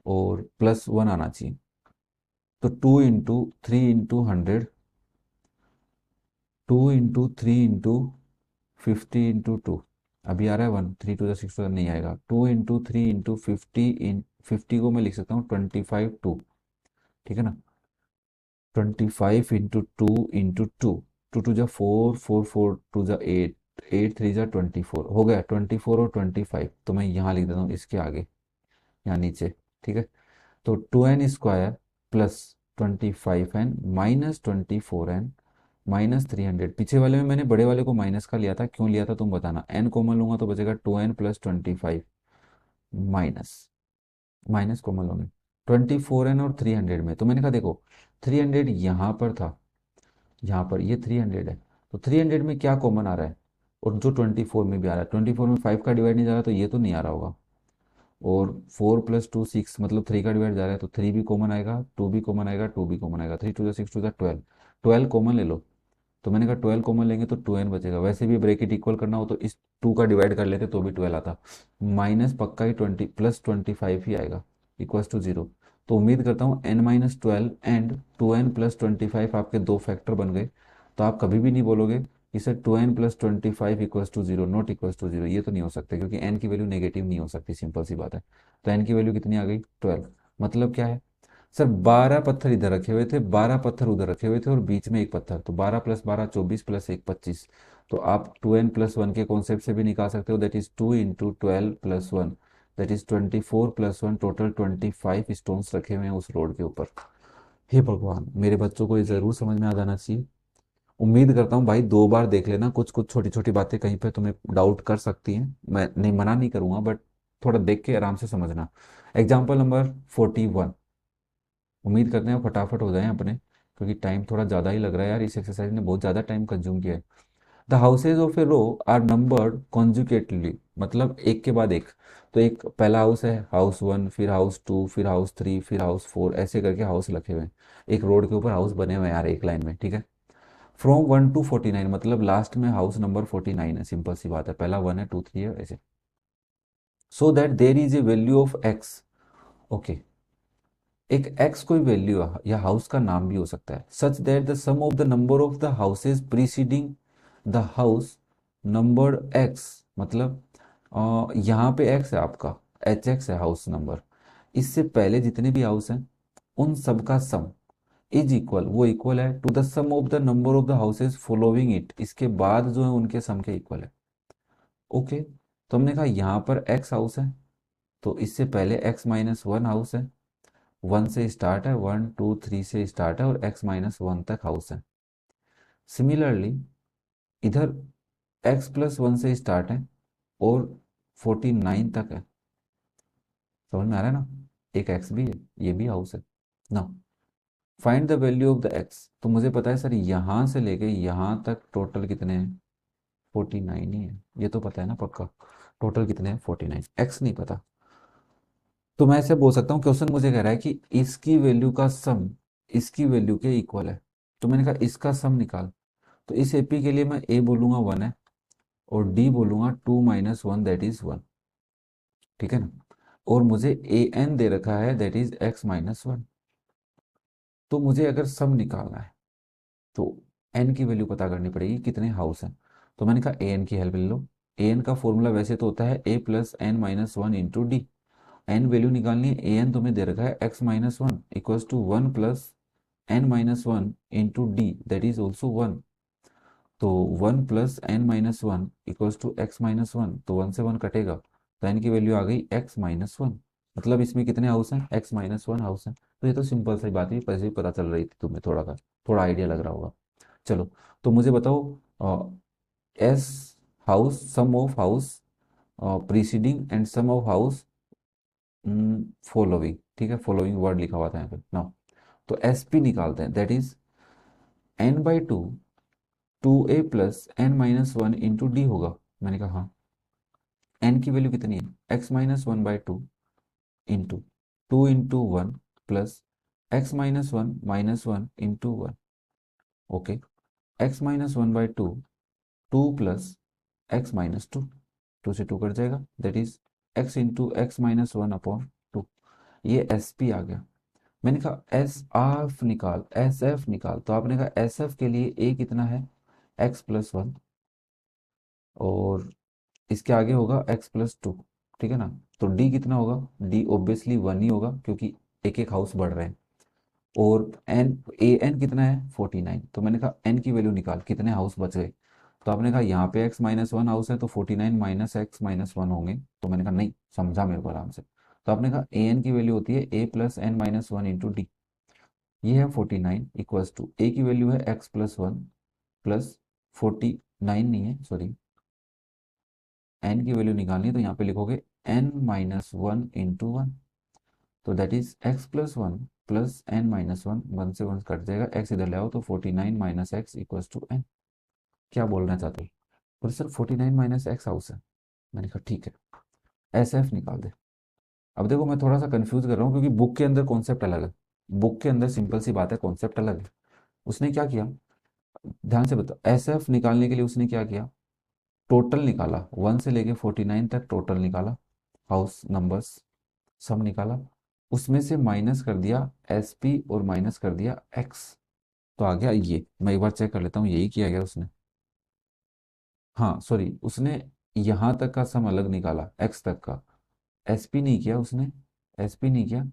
और +1 आना चाहिए। तो 2 into 3 into 100, 2 into 3 into 50 into 2, अभी आ रहा है 1, 3 2 6 नहीं आएगा। 2 इंटू 3 इंटू 50, इन 50 को मैं लिख सकता हूँ 25 2, ठीक है ना। 25 इंटू 2 इंटू 2, 2 2 जा 4, 4 4 2 जा 8, 8 3 जा 24, हो गया 24 और 25। तो मैं यहाँ लिख देता हूँ इसके आगे, यहाँ नीचे, ठीक है। तो 2n² + 25n -24n -300, पीछे वाले में मैंने बड़े वाले को माइनस का लिया था, क्यों लिया था तुम बताना। n कॉमन लूंगा तो बचेगा 2n + 25 minus, minus common लूंगे 24n और 300 में। तो मैंने कहा देखो 300 यहाँ पर था, यहाँ पर ये 300 है, तो 300 में क्या कॉमन आ रहा है, और जो 24 में भी आ रहा है, 24 में 5 का डिवाइड नहीं जा रहा तो ये तो नहीं आ रहा होगा। और 4 + 2 6, मतलब 3 का डिवाइड जा रहा है तो 3 भी कॉमन आएगा, 2 भी कॉमन आएगा, 2 भी कॉमन आएगा, 3 2 जा 6 2 जा 12, 12 कॉमन ले लो। तो मैंने कहा 12 कॉमन लेंगे तो 2n बचेगा, वैसे भी ब्रैकेट इक्वल करना हो तो इस 2 का डिवाइड कर लेते तो भी 12 आता, माइनस पक्का ही 20 + 25 ही आएगा इक्वल्स टू 0। तो उम्मीद करता हूँ n - 12 एंड 2n + 25 आपके दो फैक्टर बन गए। तो आप कभी भी नहीं बोलोगे कि sir 2n + 25 equals to 0, not equals to 0, ये तो नहीं हो सकता, क्योंकि n की वैल्यू नेगेटिव नहीं हो सकती, सिंपल सी बात है। तो n की वैल्यू कितनी आ गई 12, मतलब क्या है सर, 12 पत्थर इधर रखे हुए थे, 12 पत्थर उधर रखे हुए थे और बीच में एक पत्थर, तो 12 + 12 24 + 1 25। तो आप 2n + 1 के कॉन्सेप्ट से भी निकाल सकते हो, that is 2 into 12 + 1, that is 24 + 1, total 25 stones रखे हुए हैं उस रोड के ऊपर। हे भगवान, मेरे बच्चों को ये जरूर समझ में आ जाना चाहिए। उम्मीद करता हूँ भाई 2 बार देख लेना, कुछ कुछ छोटी छोटी बातें कहीं पे तुम्हें डाउट कर सकती हैं, मैं नहीं मना नहीं करूंगा, बट थोड़ा देख के आराम से समझना। एग्जाम्पल नंबर 41, उम्मीद करते हैं फटाफट हो जाए अपने, क्योंकि टाइम थोड़ा ज़्यादा ही लग रहा है यार, इस एक्सरसाइज ने बहुत ज़्यादा टाइम कंज्यूम किया है। The houses of a row are numbered consecutively, मतलब एक के बाद एक। तो एक पहला हाउस है, हाउस 1, फिर हाउस 2, फिर हाउस 3, फिर हाउस 4, ऐसे करके हाउस रखे हुए हैं, एक रोड के ऊपर हाउस बने हुए हैं यार एक लाइन में, ठीक है। फ्रॉम 1 to 49, मतलब लास्ट में हाउस नंबर 49 है, सिंपल सी बात है, पहला 1 है 2 3 है ऐसे। So that there is a value of X, okay, एक एक्स कोई वैल्यू या हाउस का नाम भी हो सकता है, such that the sum of the number of the houses preceding the house number X, मतलब यहाँ पे एक्स है आपका, एच एक्स है हाउस नंबर, इससे पहले जितने भी हाउस हैं उन सब का सम इज इक्वल, वो इक्वल है to the sum of the number of the houses following it, इसके बाद जो है उनके सम के इक्वल है। ओके, तो हमने कहा यहाँ पर एक्स हाउस है, तो इससे पहले एक्स माइनस वन हाउस है, वन से स्टार्ट है, वन टू थ्री से स्टार्ट है और एक्स माइनस वन तक हाउस है। सिमिलरली इधर एक्स प्लस वन से स्टार्ट है और 49 तक है। समझ में आ रहा है ना, एक एक्स भी है, ये भी हाउस है ना। Find the value of the x, तो मुझे पता है सर यहाँ से लेके यहाँ तक टोटल कितने हैं, 49 ही है, ये तो पता है ना पक्का, टोटल कितने हैं 49, एक्स नहीं पता। तो मैं ऐसे बोल सकता हूँ, क्वेश्चन मुझे कह रहा है कि इसकी वैल्यू का सम इसकी वैल्यू के इक्वल है, तो मैंने कहा इसका सम निकाल। तो इस एपी के लिए मैं ए बोलूंगा वन है और डी बोलूंगा two minus one that is one, ठीक है ना। और मुझे ए एन दे रखा है that is x minus one. तो मुझे अगर सम निकालना है तो एन की वैल्यू पता करनी पड़ेगी, कितने हाउस हैं। तो मैंने कहा ए एन की हेल्प ले लो। ए एन का फॉर्मूला वैसे तो होता है a plus n minus one into d. N value निकालनी है, ए एन तुम्हें दे रखा है x minus one equals to one plus n minus one into d that is also one. तो one plus n minus one equals to x minus one, तो one से one कटेगा, तो एन की वैल्यू आ गई एक्स माइनस वन। मतलब इसमें कितने हाउस हैं, एक्स माइनस वन हाउस हैं। तो ये तो सिंपल सी बात है, पहले ही पता चल रही थी तुम्हें, थोड़ा आइडिया लग रहा होगा। चलो, तो मुझे बताओ S house, sum of house preceding and sum of house following, ठीक है, फॉलोइंग वर्ड लिखा हुआ था यहाँ पे ना। तो एस पी निकालते हैं, that is n by two, two a plus n minus one into d होगा। मैंने कहा हाँ, एन की वैल्यू कितनी है, x minus one by two into two into one plus x minus one into one. Okay, x minus one by two, two plus x minus two, two से two cut जाएगा that is x into x minus one upon two. ये S P आ गया। मैंने कहा S F निकाल, S F निकाल, तो आपने कहा एस एफ के लिए ए कितना है, एक्स प्लस वन, और इसके आगे होगा एक्स प्लस टू, ठीक है ना। तो डी कितना होगा, डी ऑब्वियसली वन ही होगा क्योंकि एक एक हाउस बढ़ रहे हैं। और एन, ए एन कितना है 49, तो मैंने कहा एन की वैल्यू निकाल, कितने हाउस बच गए। तो आपने कहा यहाँ पे एक्स माइनस वन हाउस है तो 49 माइनस एक्स माइनस वन होंगे। तो मैंने कहा नहीं, समझा मेरे को आराम से। तो आपने कहा ए एन की वैल्यू होती है a plus n minus one into d. ये है 49 इक्वल्स टू ए की वैल्यू है एक्स प्लस वन प्लस 49 नहीं है सॉरी, एन की वैल्यू निकालनी है तो यहाँ पे लिखोगे n minus one into one. तो that is x plus n minus one, one से वन कट जाएगा, एक्स इधर ले आओ तो 49 minus x equals to n. क्या बोलना चाहते हो, बोले सर 49 माइनस एक्स हाउस है। मैंने कहा ठीक है, एस एफ निकाल दे। अब देखो मैं थोड़ा सा कंफ्यूज कर रहा हूँ क्योंकि बुक के अंदर कॉन्सेप्ट अलग है, बुक के अंदर सिंपल सी बात है कॉन्सेप्ट अलग है। उसने क्या किया, ध्यान से बताओ, एस एफ निकालने के लिए उसने क्या किया, टोटल निकाला, वन से लेके 49 तक टोटल निकाला, हाउस नंबर्स सम निकाला, उसमें से माइनस कर दिया एस पी और माइनस कर दिया एक्स, तो आ गया ये। मैं एक बार चेक कर लेता हूँ, यही किया गया उसने। हाँ सॉरी, उसने यहाँ तक का सम अलग निकाला, एक्स तक का, एस पी नहीं किया उसने, एस पी नहीं किया।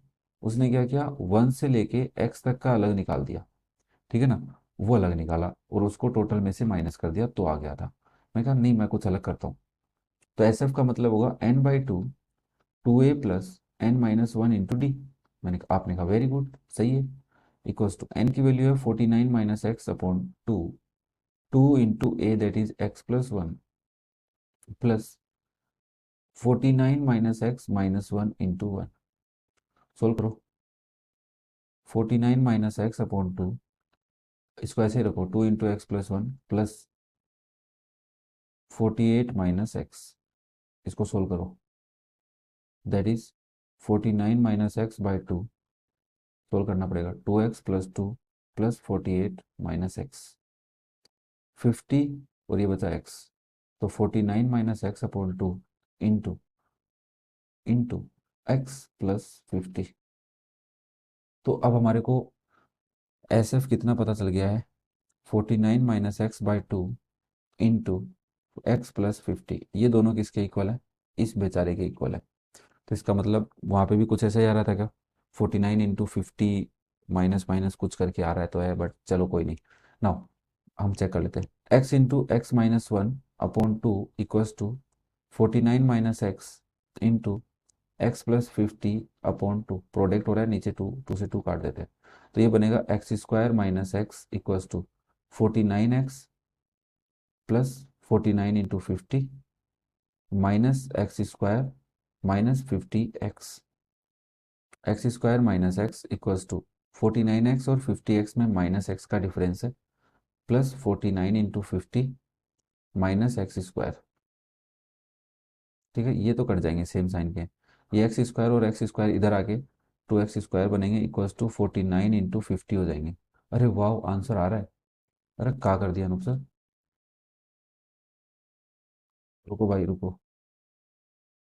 उसने क्या किया, वन से लेके एक्स तक का अलग निकाल दिया, ठीक है ना, वो अलग निकाला और उसको टोटल में से माइनस कर दिया तो आ गया था। मैं कहा नहीं, मैं कुछ अलग करता हूँ। तो एस एफ का मतलब होगा n by two, two a plus n minus one into d. आपने कहा वेरी गुड, सही है, इक्वल्स टू एन की वैल्यू है 49 minus x upon two, two into a that is x plus one plus 49 minus x minus one into one. Solve करो, 49 minus x upon to, इसको ऐसे ही रखो, two into x plus one plus 48 minus x, इसको solve करो that is 49 minus x by two, solve करना पड़ेगा, two x plus two plus 48 minus x, 50 और ये बचा एक्स, तो 49 minus x upon two into into x plus 50। तो अब हमारे को एस एफ कितना पता चल गया है, 49 minus x by two into x plus 50, ये दोनों किसके इक्वल है, इस बेचारे के इक्वल है। तो इसका मतलब वहाँ पे भी कुछ ऐसा ही आ रहा था क्या, 49 इंटू 50 माइनस माइनस कुछ करके आ रहा है तो है, बट चलो कोई नहीं। नाउ हम चेक कर लेते हैं, x into x minus one upon two equals to 49 minus x into x plus 50 upon two, product हो रहा है नीचे टू, टू से टू काट देते हैं, तो ये बनेगा x square minus x equals to 49x plus 49 into 50 minus x square minus 50x, x square minus x equals to 49x और 50x में माइनस एक्स का डिफरेंस है, plus 49 into 50 minus x square. ठीक है, ये तो कट जाएंगे same sign के, ये एक्स स्क्वायर और एक्स स्क्वायर इधर आके 2x स्क्वायर बनेंगे इक्वल्स टू 49 इंटू 50 हो जाएंगे। अरे वाह, आंसर आ रहा है। अरे क्या कर दिया अनूप सर, रुको भाई रुको,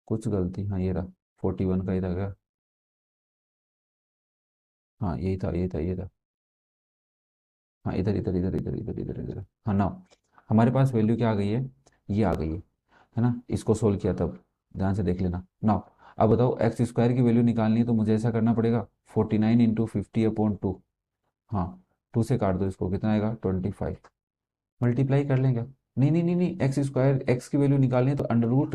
कुछ गलती, हाँ ये रहा, 41 का ही था क्या, हाँ यही था यही था ये था, हाँ इधर इधर इधर इधर इधर इधर इधर, हाँ ना, हमारे पास वैल्यू क्या आ गई है, ये आ गई है ना, इसको सोल्व किया तब, ध्यान से देख लेना ना। अब बताओ एक्स स्क्वायर की वैल्यू निकालनी है तो मुझे ऐसा करना पड़ेगा, 49 इंटू 50 अपॉन टू, हाँ टू से काट दो इसको, कितना आएगा 25, मल्टीप्लाई कर लेंगे। नहीं नहीं नहीं नहीं, एक्स स्क्वायर एक्स की वैल्यू निकालनी है तो अंडर रूट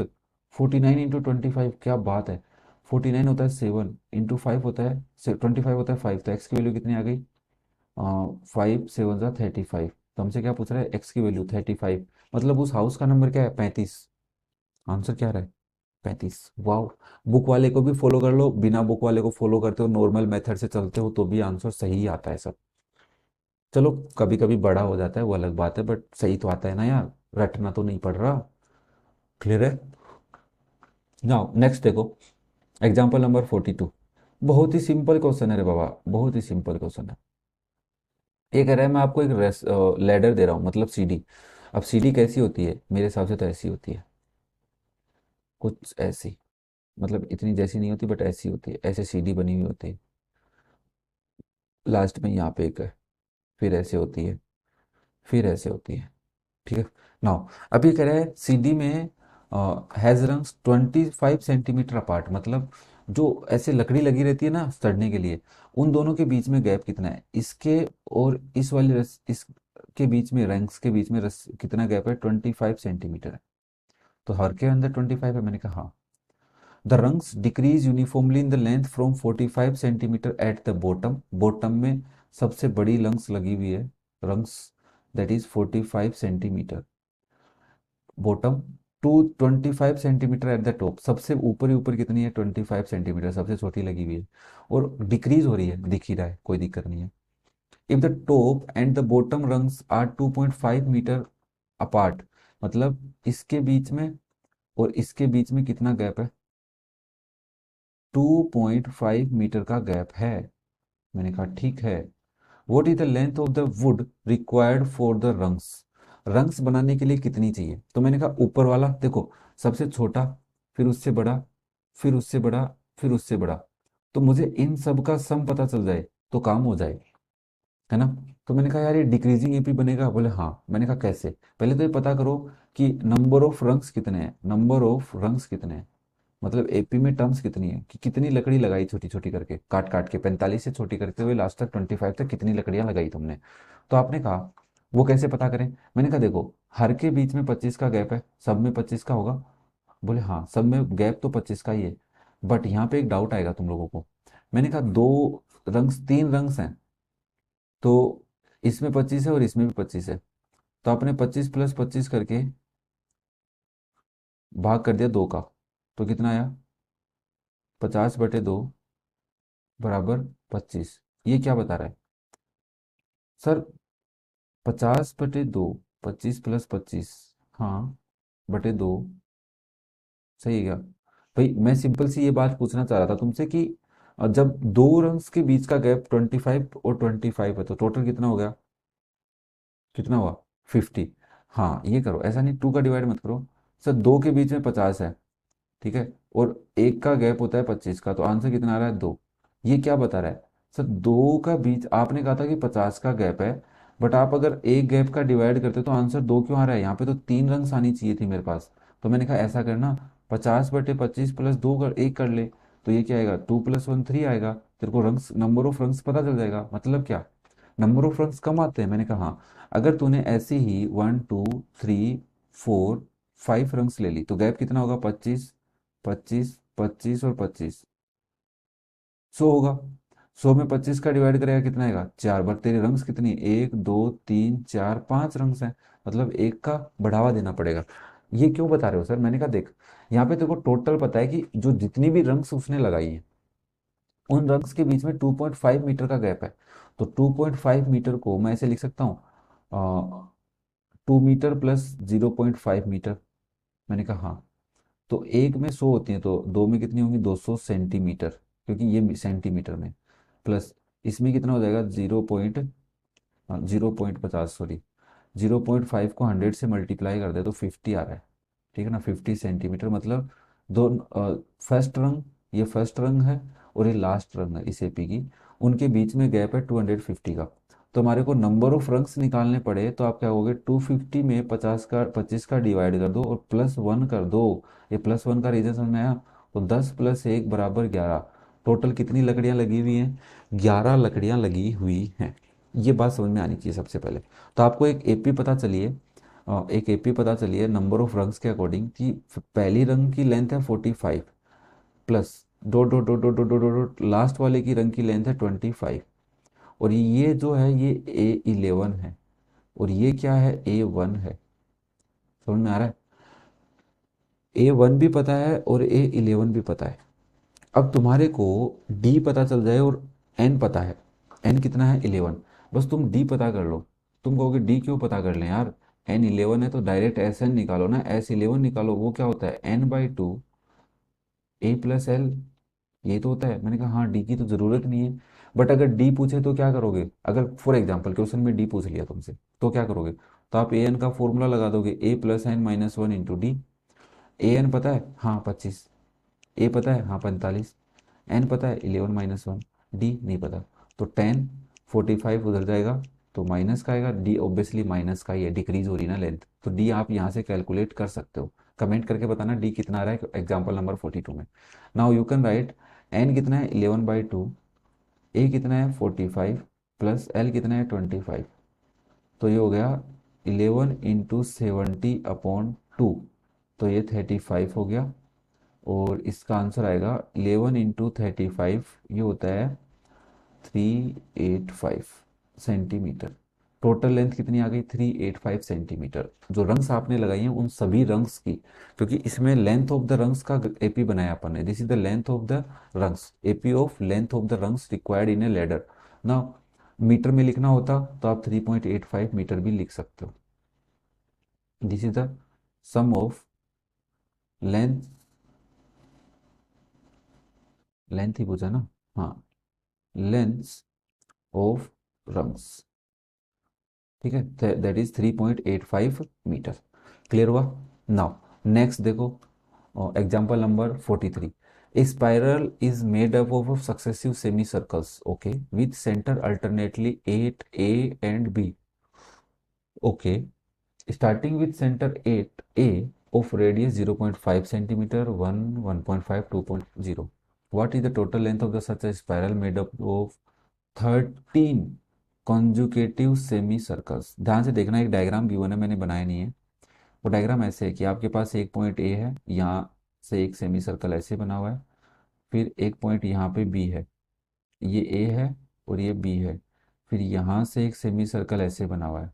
49 इंटू 25, क्या बात है, 49 होता है 7 इंटू 5 होता है 25 होता है 5, तो एक्स की वैल्यू कितनी आ गई, 5 7 जा 35, तो हमसे क्या पूछ रहा है, एक्स की वैल्यू 35, मतलब उस हाउस का नंबर क्या है 35, आंसर क्या रहा है 35। वाह, बुक वाले को भी फॉलो कर लो, बिना बुक वाले को फॉलो करते हो, नॉर्मल मेथड से चलते हो तो भी आंसर सही ही आता है सब। चलो कभी कभी बड़ा हो जाता है वो अलग बात है, बट सही तो आता है ना यार, रटना तो नहीं पड़ रहा। क्लियर है। नाउ नेक्स्ट देखो, एग्जाम्पल नंबर 42, बहुत ही सिंपल क्वेश्चन है रे बाबा, बहुत ही सिंपल क्वेश्चन है। ये कह रहा है मैं आपको एक लैडर दे रहा हूँ, मतलब सीढ़ी। अब सीढ़ी कैसी होती है, मेरे हिसाब से तो ऐसी होती है, कुछ ऐसी, मतलब इतनी जैसी नहीं होती बट ऐसी होती है, ऐसे सीढ़ी बनी हुई होती है, लास्ट में यहाँ पे एक है, फिर ऐसे होती है, फिर ऐसे होती है। ठीक है। नाउ अब ये कह रहा है सीडी में हैज रंग्स 25 सेंटीमीटर अपार्ट, मतलब जो ऐसे लकड़ी लगी रहती है ना सड़ने के लिए, उन दोनों के बीच में गैप कितना है, इसके और इस वाली रस इसके बीच में, रंग्स के बीच में रस कितना गैप है, 25 सेंटीमीटर है। तो हर के अंदर 25 है, मैंने कहा हाँ। The rungs decrease uniformly in the length from 45 centimetre at the bottom, bottom में सबसे बड़ी लंग्स लगी हुई है, rungs that is 45 centimetre, bottom to 25 centimetre at the top, सबसे ऊपर ही ऊपर कितनी है 25 सेंटीमीटर, सबसे छोटी लगी हुई है, और डिक्रीज हो रही है, दिख ही रहा है, कोई दिक्कत नहीं है। If the top and the bottom rungs are 2.5 metre apart, मतलब इसके बीच में और इसके बीच में कितना गैप है, 2.5 मीटर का गैप है। मैंने कहा ठीक है। What is the length of the wood required for the rungs, rungs बनाने के लिए कितनी चाहिए, तो मैंने कहा ऊपर वाला देखो, सबसे छोटा, फिर उससे बड़ा, फिर उससे बड़ा, फिर उससे बड़ा, तो मुझे इन सब का सम पता चल जाए तो काम हो जाए, है ना। तो मैंने कहा यार ये डिक्रीजिंग एपी बनेगा, बोले हाँ, मैंने कहा कैसे, पहले तो ये पता करो कि नंबर ऑफ रंग्स कितने हैं, नंबर ऑफ रंग्स कितने हैं, मतलब एपी में टर्म्स कितनी है, कि कितनी लकड़ी लगाई छोटी छोटी करके, काट काट के 45 से छोटी करते हुए लास्ट तक 25 तक कितनी लकड़ियां लगाई तुमने। तो आपने कहा वो कैसे पता करें, मैंने कहा देखो हर के बीच में 25 का गैप है, सब में 25 का होगा, बोले हाँ सब में गैप तो 25 का ही है, बट यहाँ पे एक डाउट आएगा तुम लोगों को। मैंने कहा दो रंग्स, तीन रंग्स हैं, तो इसमें 25 है और इसमें भी 25 है, तो आपने 25 प्लस 25 करके भाग कर दिया दो का, तो कितना आया, 50/2 बराबर 25। ये क्या बता रहा है सर, 50/2, 25 + 25, हाँ बटे दो, सही है क्या। भाई मैं सिंपल सी ये बात पूछना चाह रहा था तुमसे कि जब दो रंग्स के बीच का गैप 25 और 25 है तो टोटल कितना हो गया, कितना हुआ 50। हाँ ये करो, ऐसा नहीं टू का डिवाइड मत करो, सर दो के बीच में 50 है, ठीक है, और एक का गैप होता है 25 का, तो आंसर कितना आ रहा है दो। ये क्या बता रहा है, सर दो का बीच आपने कहा था कि 50 का गैप है, बट आप अगर एक गैप का डिवाइड करते तो आंसर दो क्यों आ रहा है? यहाँ पे तो तीन रंग्स आनी चाहिए थी मेरे पास। तो मैंने कहा ऐसा करना, 50/25 प्लस दो कर एक कर ले, तो ये क्या आएगा, 2+1 3 आएगा। तेरे को रंग्स, नंबर ऑफ रंग्स पता चल जाएगा। मतलब क्या, नंबर ऑफ रंग्स कम आते हैं? मैंने कहा हाँ। अगर तूने ऐसे ही 1 2 3 4 5 रंग्स ले ली तो गैप कितना होगा, 25 25 25 और 25, 100 होगा। 100 में 25 का डिवाइड करेगा कितना आएगा, 4। बट तेरे रंग्स कितनी, 1 2 3 4 5 रंग्स हैं, मतलब एक का बढ़ावा देना पड़ेगा। ये क्यों बता रहे हो सर? मैंने कहा देख, यहाँ पे तेरे को टोटल पता है कि जो जितनी भी रंग्स उसने लगाई है उन रंग्स के बीच में 2.5 मीटर का गैप है। तो 2.5 मीटर को मैं ऐसे लिख सकता हूँ, 2 मीटर प्लस 0.5 मीटर। मैंने कहा हाँ। तो एक में 100 होती है तो दो में कितनी होंगी, 200 सेंटीमीटर, क्योंकि ये सेंटीमीटर में, प्लस इसमें कितना हो जाएगा, 0.50, सॉरी 0.5 को 100 से मल्टीप्लाई कर दे तो 50 आ रहा है। ठीक है ना, 50 सेंटीमीटर। मतलब दो, फर्स्ट रंग, ये फर्स्ट रंग है और ये लास्ट रंग है इस एपी की, उनके बीच में गैप है 250 का। तो हमारे को नंबर ऑफ रंग्स निकालने पड़े तो आप क्या करोगे, 250 में 50 का डिवाइड कर दो और +1 कर दो। ये +1 का रीजन समझ में आया? तो 10 + 1 = 11। टोटल कितनी लकड़ियाँ लगी हुई हैं, 11 लकड़ियाँ लगी हुई हैं। ये बात समझ में आनी चाहिए सबसे पहले। तो आपको एक एपी पता चलिए, एक एपी पता चलिए नंबर ऑफ रंग्स के अकॉर्डिंग कि पहली रंग की लेंथ है 45 plus dot dot dot dot dot dot dot last वाले की रंग की लेंथ है 25, और ये जो है ये A11 है, और ये क्या है, A1 है। समझ में आ रहा है? A1 भी पता है और A11 भी पता है। अब तुम्हारे को डी पता चल जाए और एन पता है, एन कितना है, 11। बस तुम डी पता कर लो। तुम कहोगे डी क्यों पता कर लें यार, N11 है तो डायरेक्ट SN निकालो ना, S11 निकालो। वो क्या होता है, N/2 A+L, ये तो होता है। मैंने कहा हाँ, डी की तो ज़रूरत नहीं है। बट अगर डी पूछे तो क्या करोगे, अगर फॉर एग्जाम्पल क्वेश्चन में डी पूछ लिया तुमसे तो क्या करोगे, तो आप ए एन का फॉर्मूला लगा दोगे, A+N-1 × D। ए एन पता है, हाँ 25। ए पता है, हाँ 45। एन पता है, 11 - 1। डी नहीं पता। तो 10 45 उधर जाएगा तो माइनस का आएगा, डी ऑब्वियसली माइनस का ही है, डिक्रीज हो रही ना लेंथ, तो डी आप यहाँ से कैलकुलेट कर सकते हो। कमेंट करके बताना डी कितना आ रहा है एग्जाम्पल नंबर 42 में। Now you can write, n कितना है, 11/2, ए कितना है 45, प्लस एल कितना है 25। तो ये हो गया 11 × 70/2, तो ये 35 हो गया। और इसका आंसर आएगा 11 × 35, ये होता है 385 सेंटीमीटर। टोटल लेंथ कितनी आ गई, 385 सेंटीमीटर। जो रंग्स आपने लगाई हैं उन सभी रंग्स की, क्योंकि इसमें लेंथ ऑफ द रंग्स का एपी बनाया अपन ने, this is the length of the rungs, AP of length of the rungs required in A ladder ना। मीटर में लिखना होता तो आप 3.85 मीटर भी लिख सकते हो। This is the sum of length, length ही पूछा ना, हाँ, लेंथ ऑफ रंग्स। ठीक है, दैट इज 3.85 मीटर। क्लियर हुआ? नाउ नेक्स्ट देखो, example number 43। A spiral is made up of successive semicircles, okay, with center alternately at A and B. Okay, starting with center at A of radius 0.5 centimeter, 1, 1.5, 2.0. What is the total length of the such a spiral made up of 13 conjugative semi circles? ध्यान से देखना, एक diagram given है, मैंने बनाया नहीं है। वो डायग्राम ऐसे है कि आपके पास एक पॉइंट ए है, यहाँ से एक सेमी सर्कल ऐसे बना हुआ है, फिर एक पॉइंट यहाँ पे बी है, ये ए है और ये बी है, फिर यहाँ से एक सेमी सर्कल ऐसे बना हुआ है,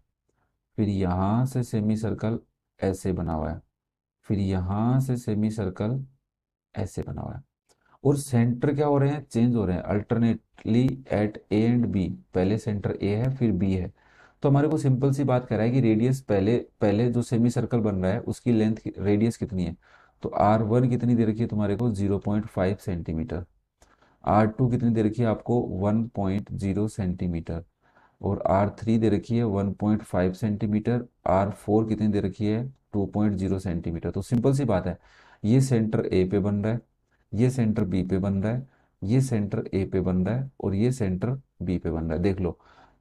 फिर यहाँ से सेमी सर्कल ऐसे बना हुआ है, फिर यहाँ से सेमी सर्कल ऐसे बना हुआ है, और सेंटर क्या हो रहे हैं, चेंज हो रहे हैं alternately at A and B. पहले सेंटर ए है फिर बी है। तो हमारे को सिंपल सी बात कर रहा है कि रेडियस, पहले पहले जो सेमी सर्कल बन रहा है उसकी लेंथ, रेडियस कितनी है, तो R1 कितनी दे रखी है तुम्हारे को, 0.5 सेंटीमीटर। R2 कितनी दे रखी है आपको, 1.0 सेंटीमीटर। और R3 दे रखी है 1.5 सेंटीमीटर। R4 कितनी दे रखी है, 2.0 सेंटीमीटर। तो सिंपल सी बात है, ये सेंटर ए पे बन रहा है, ये सेंटर बी पे बन रहा है, ये सेंटर ए पे बन रहा है और ये सेंटर बी पे बन रहा है। देख लो,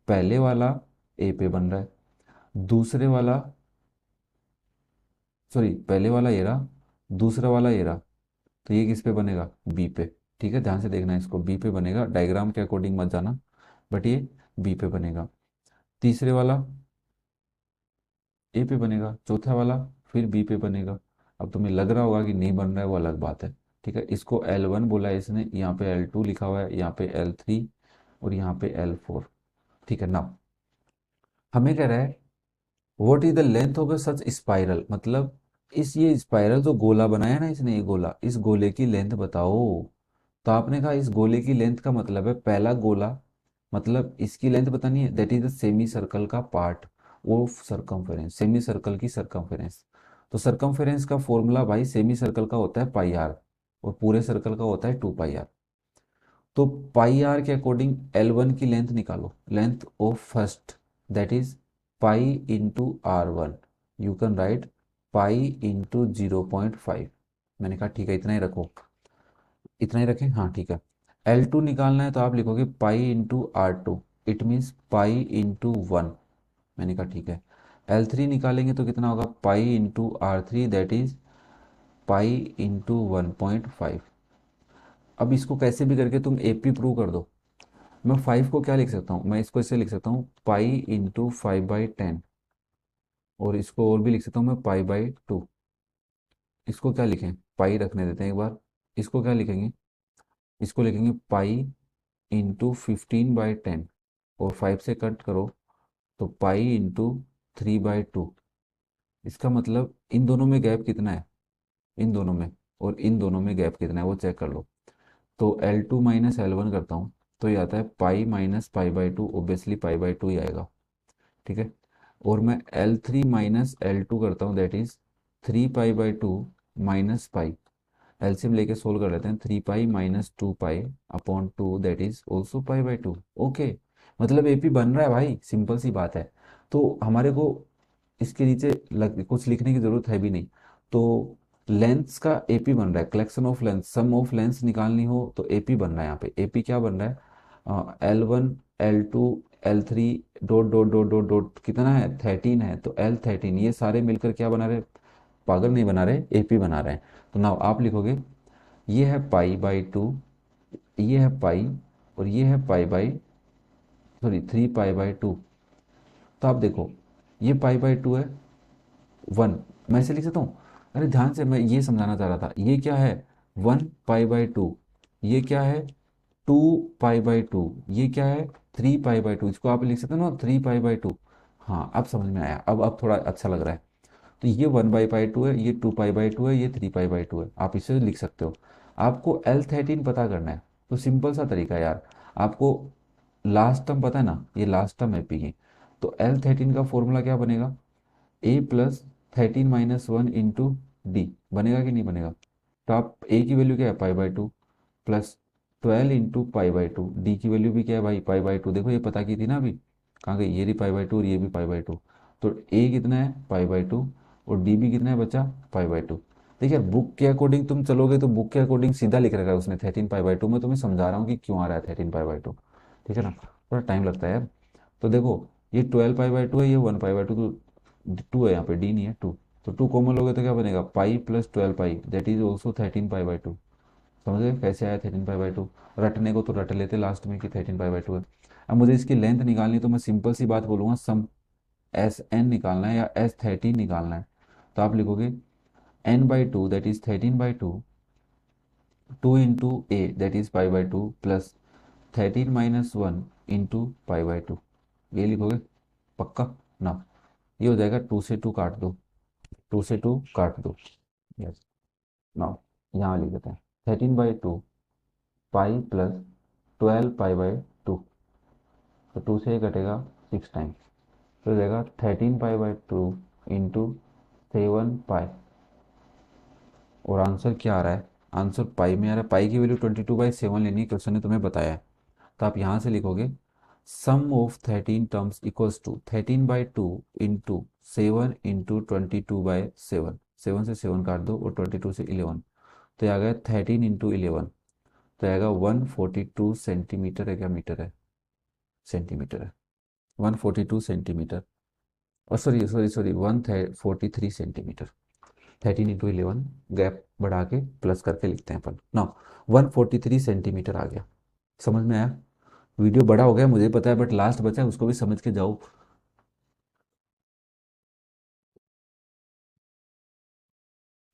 पहले वाला ए पे बन रहा है, दूसरे वाला, सॉरी पहले वाला ये रहा, दूसरा वाला ये रहा, तो ये किस पे बनेगा, बी पे। ठीक है, ध्यान से देखना है इसको, बी पे बनेगा, डायग्राम के अकॉर्डिंग मत जाना, बट ये बी पे बनेगा। तीसरे वाला ए पे बनेगा, चौथा वाला फिर बी पे बनेगा। अब तुम्हें लग रहा होगा कि नहीं बन रहा है, वो अलग बात है। ठीक है, इसको L1 बोला है इसने, यहाँ पे L2 लिखा हुआ है, यहाँ पे L3 और यहाँ पे L4। ठीक है ना, हमें कह रहा है what is the length of A such spiral, मतलब इस ये स्पाइरल जो गोला बनाया ना इसने, ये गोला, इस गोले की लेंथ बताओ। तो आपने कहा इस गोले की लेंथ का मतलब है पहला गोला, मतलब इसकी लेंथ बतानी है, that is the semi circle का part of circumference, semi circle की सरकमफेरेंस। तो सरकमफेरेंस का फॉर्मूला भाई सेमी सर्कल का होता है पाई आर, और पूरे सर्कल का होता है 2 पाई आर। तो पाई आर के अकॉर्डिंग L1 की लेंथ निकालो, length of first, that is pi into R1। You can right pi into 0.5। मैंने कहा ठीक है, इतना ही रखो, इतना ही रखें, हाँ ठीक है। L2 निकालना है तो आप लिखोगे pi into R2, it means pi into 1। मैंने कहा ठीक है। L3 निकालेंगे तो कितना होगा, pi into R3, that is pi into 1.5। अब इसको कैसे भी करके तुम AP प्रूव कर दो। मैं 5 को क्या लिख सकता हूँ, मैं इसको ऐसे लिख सकता हूँ पाई इंटू 5/10, और इसको और भी लिख सकता हूँ मैं पाई/2। इसको क्या लिखें, पाई रखने देते हैं एक बार। इसको क्या लिखेंगे, इसको लिखेंगे पाई इंटू 15/10, और 5 से कट करो तो पाई इंटू 3/2। इसका मतलब इन दोनों में गैप कितना है, इन दोनों में और इन दोनों में गैप कितना है वो चेक कर लो। तो L2 माइनस L1 करता हूँ तो ये आता है पाई माइनस पाई/2, ऑब्वियसली पाई/2 ही आएगा। ठीक है, और मैं L3 माइनस L2 करता हूँ, दैट इज 3 पाई/2 माइनस पाई। एलसीएम लेके सोल्व कर लेते हैं, 3 पाई माइनस 2 पाई/2, दैट इज ऑल्सो पाई/2। ओके, मतलब एपी बन रहा है भाई, सिंपल सी बात है। तो हमारे को इसके नीचे कुछ लिखने की जरूरत है भी नहीं। तो लेंथ्स का एपी बन रहा है, collection of length, sum of lengths निकालनी हो तो एपी बन रहा है। यहाँ पे एपी क्या बन रहा है, L1 L2 L3 dot dot dot dot dot कितना है, 13 है, तो L13, ये सारे मिलकर क्या बना रहे, पागल नहीं बना रहे, एपी बना रहे हैं। तो नाउ आप लिखोगे ये है पाई/2, ये है पाई, और ये है पाई बाई, सॉरी 3 पाई/2। तो आप देखो ये पाई/2 है 1, मैं इसे लिख सकता हूँ। अरे ध्यान से, मैं ये समझाना चाह रहा था, ये क्या है 1 पाई/2, ये क्या है 2 पाई/2, ये क्या है 3 पाई/2, इसको आप लिख सकते हो ना 3 पाई/2। हाँ अब समझ में आया, अब थोड़ा अच्छा लग रहा है। तो ये 1/पाई/2 है, ये 2 पाई/2 है, ये 3 पाई/2 है, आप इसे लिख सकते हो। आपको L13 पता करना है, तो सिंपल सा तरीका है यार। आपको लास्ट टर्म पता है ना, ये लास्ट टर्म है पी की। तो L13 का फॉर्मूला क्या बनेगा, A+13 - 1 इंटू डी, बनेगा कि नहीं बनेगा। तो आप ए की वैल्यू क्या है पाई/2, प्लस 12 इंटू पाई/2, डी की वैल्यू भी क्या है भाई पाई/2, देखो ये पता की थी ना अभी, कहाँ गई, ये रही पाई/2 और ये भी पाई/2। तो ए कितना है पाई/2, और डी भी कितना है बच्चा पाई/2। देखिए बुक के अकॉर्डिंग तुम चलोगे तो बुक के अकॉर्डिंग सीधा लिख रखा है उसने 13 पाई/2, मैं तुम्हें समझा रहा हूँ कि क्यों आ रहा है 13 पाई/2। ठीक है ना, थोड़ा टाइम लगता है यार। तो देखो ये 12 पाई/2 है, ये 1 पाई/2, तो 2 है यहाँ पे, डी नहीं है 2। तो 2 कॉमन लोगे तो क्या बनेगा pi plus 12 pi, that is also 13 पाई/2। समझ गए कैसे आया 13 पाई/2, रटने को तो रट लेते लास्ट में कि 13 पाई/2 है। अब मुझे इसकी लेंथ निकालनी, तो मैं सिंपल सी बात बोलूंगा, सम SN निकालना है या S13 निकालना है। तो आप लिखोगे N/2 that is 13/2, 2 into a that is पाई/2, प्लस 13 - 1 इंटू पाई/2, ये लिखोगे पक्का ना। ये हो जाएगा, 2 से 2 काट दो, 2 से 2 काट दो, यस ना। यहाँ लिख देते हैं 13/2 पाई प्लस 12 पाई/2, तो 2 से ये कटेगा 6 टाइम्स, तो हो जाएगा 13 पाई/2 इंटू 7 पाई। और आंसर क्या आ रहा है, आंसर पाई में आ रहा है, पाई की वैल्यू 22/7 लेनी है, क्वेश्चन ने तुम्हें बताया है। तो आप यहाँ से लिखोगे sum of 13 terms equals to 13/2 into 7 into 22/7, 7 से 7 काट दो और 22 से 11, तो ये आ गया 13 इंटू 11। तो आएगा 142 सेंटीमीटर है, क्या मीटर है, सेंटीमीटर है, 142 सेंटीमीटर, और sorry sorry sorry 143 centimetre. 13 × 11, gap बढ़ा के प्लस करके लिखते हैं अपन ना। 143 सेंटीमीटर आ गया, समझ में आया। वीडियो बड़ा हो गया मुझे पता है, बट लास्ट बचा है उसको भी समझ के जाओ।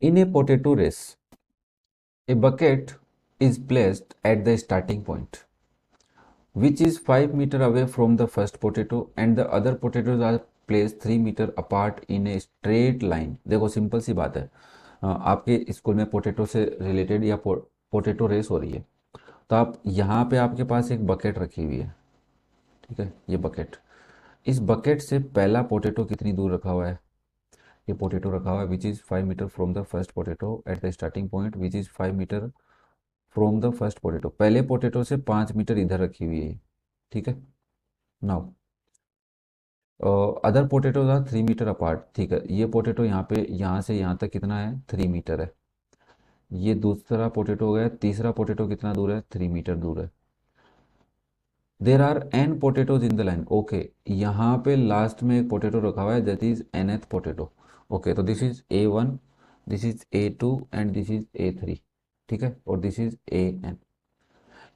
In a potato race, a bucket is placed at the starting point, which is 5 meter away from the first potato, and the other potatoes are placed 3 meter apart in a straight line। देखो simple सी बात है, आपके school में potato से related या potato race हो रही है, तो आप यहाँ पे आपके पास एक बकेट रखी हुई है, ठीक है, ये बकेट, इस बकेट से पहला पोटैटो कितनी दूर रखा हुआ है, ये पोटैटो रखा हुआ है which is 5 metre from the first potato at the starting point, which is 5 metre from the first potato, पहले पोटैटो से 5 मीटर इधर रखी हुई है, ठीक है। Now other potatoes are 3 metre apart, ठीक है, ये पोटैटो यहाँ पे यहाँ से यहाँ तक कितना है, 3 मीटर है। ये दूसरा पोटैटो हो गया, तीसरा पोटैटो कितना दूर है, 3 मीटर दूर है। There are n potatoes in the line, okay, यहाँ पे लास्ट में एक पोटैटो रखा हुआ है that is nth potato, okay, तो this is A1, this is A2 and this is A3, ठीक है, और this is AN।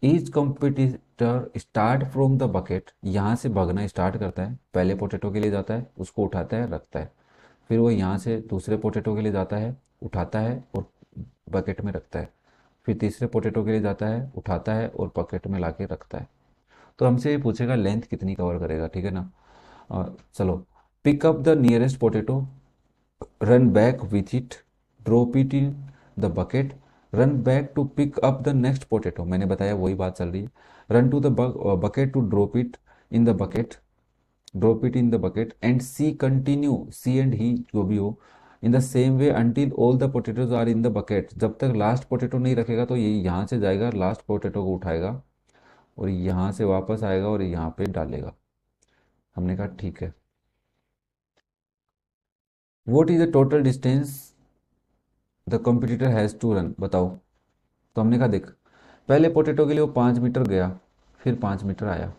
Each competitor start from the bucket, यहाँ से भगना स्टार्ट करता है, पहले पोटैटो के लिए जाता है, उसको उठाता है रखता है, फिर वो यहाँ से दूसरे पोटैटो के लिए जाता है, उठाता है और बकेट में रखता है, फिर तीसरे पोटैटो के लिए जाता है, उठाता है और बकेट में ला के रखता है। तो हमसे ये पूछेगा लेंथ कितनी कवर करेगा, ठीक है ना। चलो, pick up the nearest potato, run back with it, drop it in the bucket, run back to pick up the next potato, मैंने बताया वही बात चल रही है, run to the bucket to drop it in the bucket, drop it in the bucket and see continue, see and ही जो भी हो, in the same way until all the potatoes are in the bucket, जब तक last potato नहीं रखेगा तो ये यहाँ से जाएगा, लास्ट पोटैटो को उठाएगा और यहाँ से वापस आएगा और यहाँ पे डालेगा। हमने कहा ठीक है। What is the total distance the competitor has to run, बताओ। तो हमने कहा देख, पहले पोटैटो के लिए वो 5 मीटर गया, फिर 5 मीटर आया,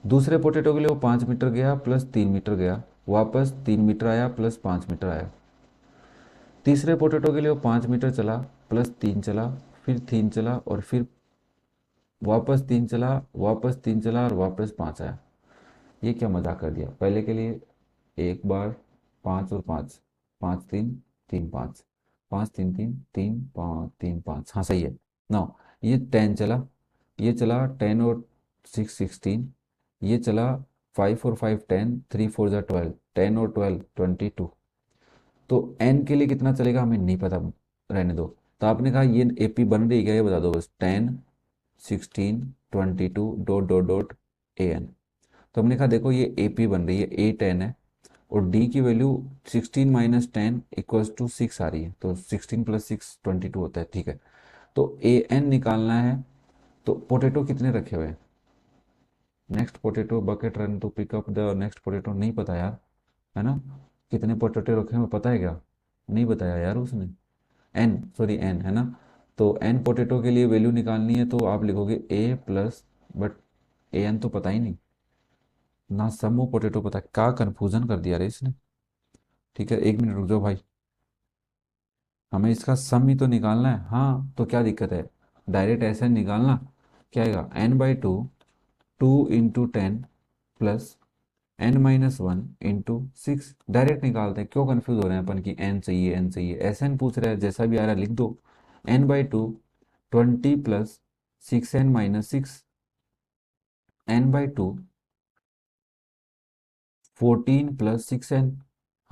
दूसरे पोटैटो के लिए वो 5 मीटर गया प्लस 3 मीटर गया, वापस 3 मीटर आया प्लस 5 मीटर आया, तीसरे पोटैटो के लिए वो 5 मीटर चला प्लस 3 चला, फिर 3 चला और फिर वापस 3 चला, वापस 3 चला और वापस 5 आया। ये क्या मजाक कर दिया, पहले के लिए एक बार 5 और 5, 5 3 3 5, 5 3 3 3 5 3 5, हाँ सही है ना। ये 10 चला, ये चला 10 और 6 16, ये चला 5 और 5 10, 3 4 ज़ा 12, 10 और 12 22, तो एन के लिए कितना चलेगा हमें नहीं पता, रहने दो। तो आपने कहा ये एपी बन रही है क्या, ये बता दो बस, 10 16 22 डॉट डॉट डॉट AN। तो हमने कहा देखो ये AP बन रही है, A10 है, और D की वैल्यू 16 - 10 = 6 आ रही है, तो 16 + 6 22 होता है, ठीक है। तो AN निकालना है, तो पोटैटो कितने रखे हुए हैं, next potato bucket run to pick up the next potato, नहीं पता यार, है ना, कितने पोटैटो रखे हुए पता है क्या, नहीं बताया यार उसने, N, सॉरी N है ना। तो N पोटैटो के लिए वैल्यू निकालनी है, तो आप लिखोगे A प्लस, बट AN तो पता ही नहीं ना, समो पोटैटो पता, क्या कन्फ्यूजन कर दिया रे इसने। ठीक है, 1 मिनट रुक जाओ भाई, हमें इसका सम ही तो निकालना है, हाँ तो क्या दिक्कत है, डायरेक्ट ऐसे निकालना, क्या आएगा n/2, 2 × 10 प्लस n-1 × 6, डायरेक्ट निकालते हैं, क्यों कंफ्यूज हो रहे हैं अपन की n चाहिए n चाहिए, ऐसे n पूछ रहा है, जैसा भी आ रहा है लिख दो, n/2 20 plus 6n - 6, n/2 14 plus 6n,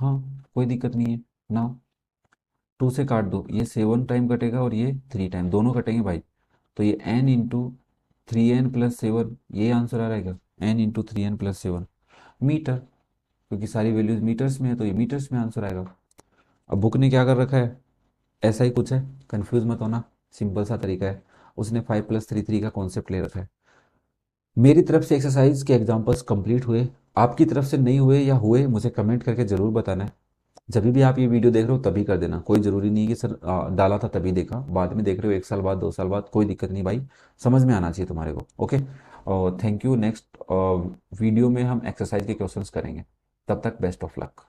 हाँ कोई दिक्कत नहीं है ना। 2 से काट दो, ये 7 टाइम कटेगा और ये 3 टाइम, दोनों कटेंगे भाई, तो ये n × 3n + 7, ये आंसर आ रहेगा, n × 3n + 7 मीटर, क्योंकि सारी वैल्यूज मीटर्स में है तो ये मीटर्स में आंसर आएगा। अब बुक ने क्या कर रखा है, ऐसा ही कुछ है, कंफ्यूज मत होना, सिंपल सा तरीका है, उसने 5 + 3 3 का कॉन्सेप्ट ले रखा है। मेरी तरफ से एक्सरसाइज के एग्जाम्पल्स कंप्लीट हुए, आपकी तरफ से नहीं हुए या हुए मुझे कमेंट करके ज़रूर बताना है। जब भी आप ये वीडियो देख रहे हो तभी कर देना, कोई ज़रूरी नहीं है कि सर डाला था तभी देखा, बाद में देख रहे हो 1 साल बाद 2 साल बाद, कोई दिक्कत नहीं भाई, समझ में आना चाहिए तुम्हारे को। ओके, और थैंक यू। नेक्स्ट वीडियो में हम एक्सरसाइज के क्वेश्चंस करेंगे, तब तक बेस्ट ऑफ लक।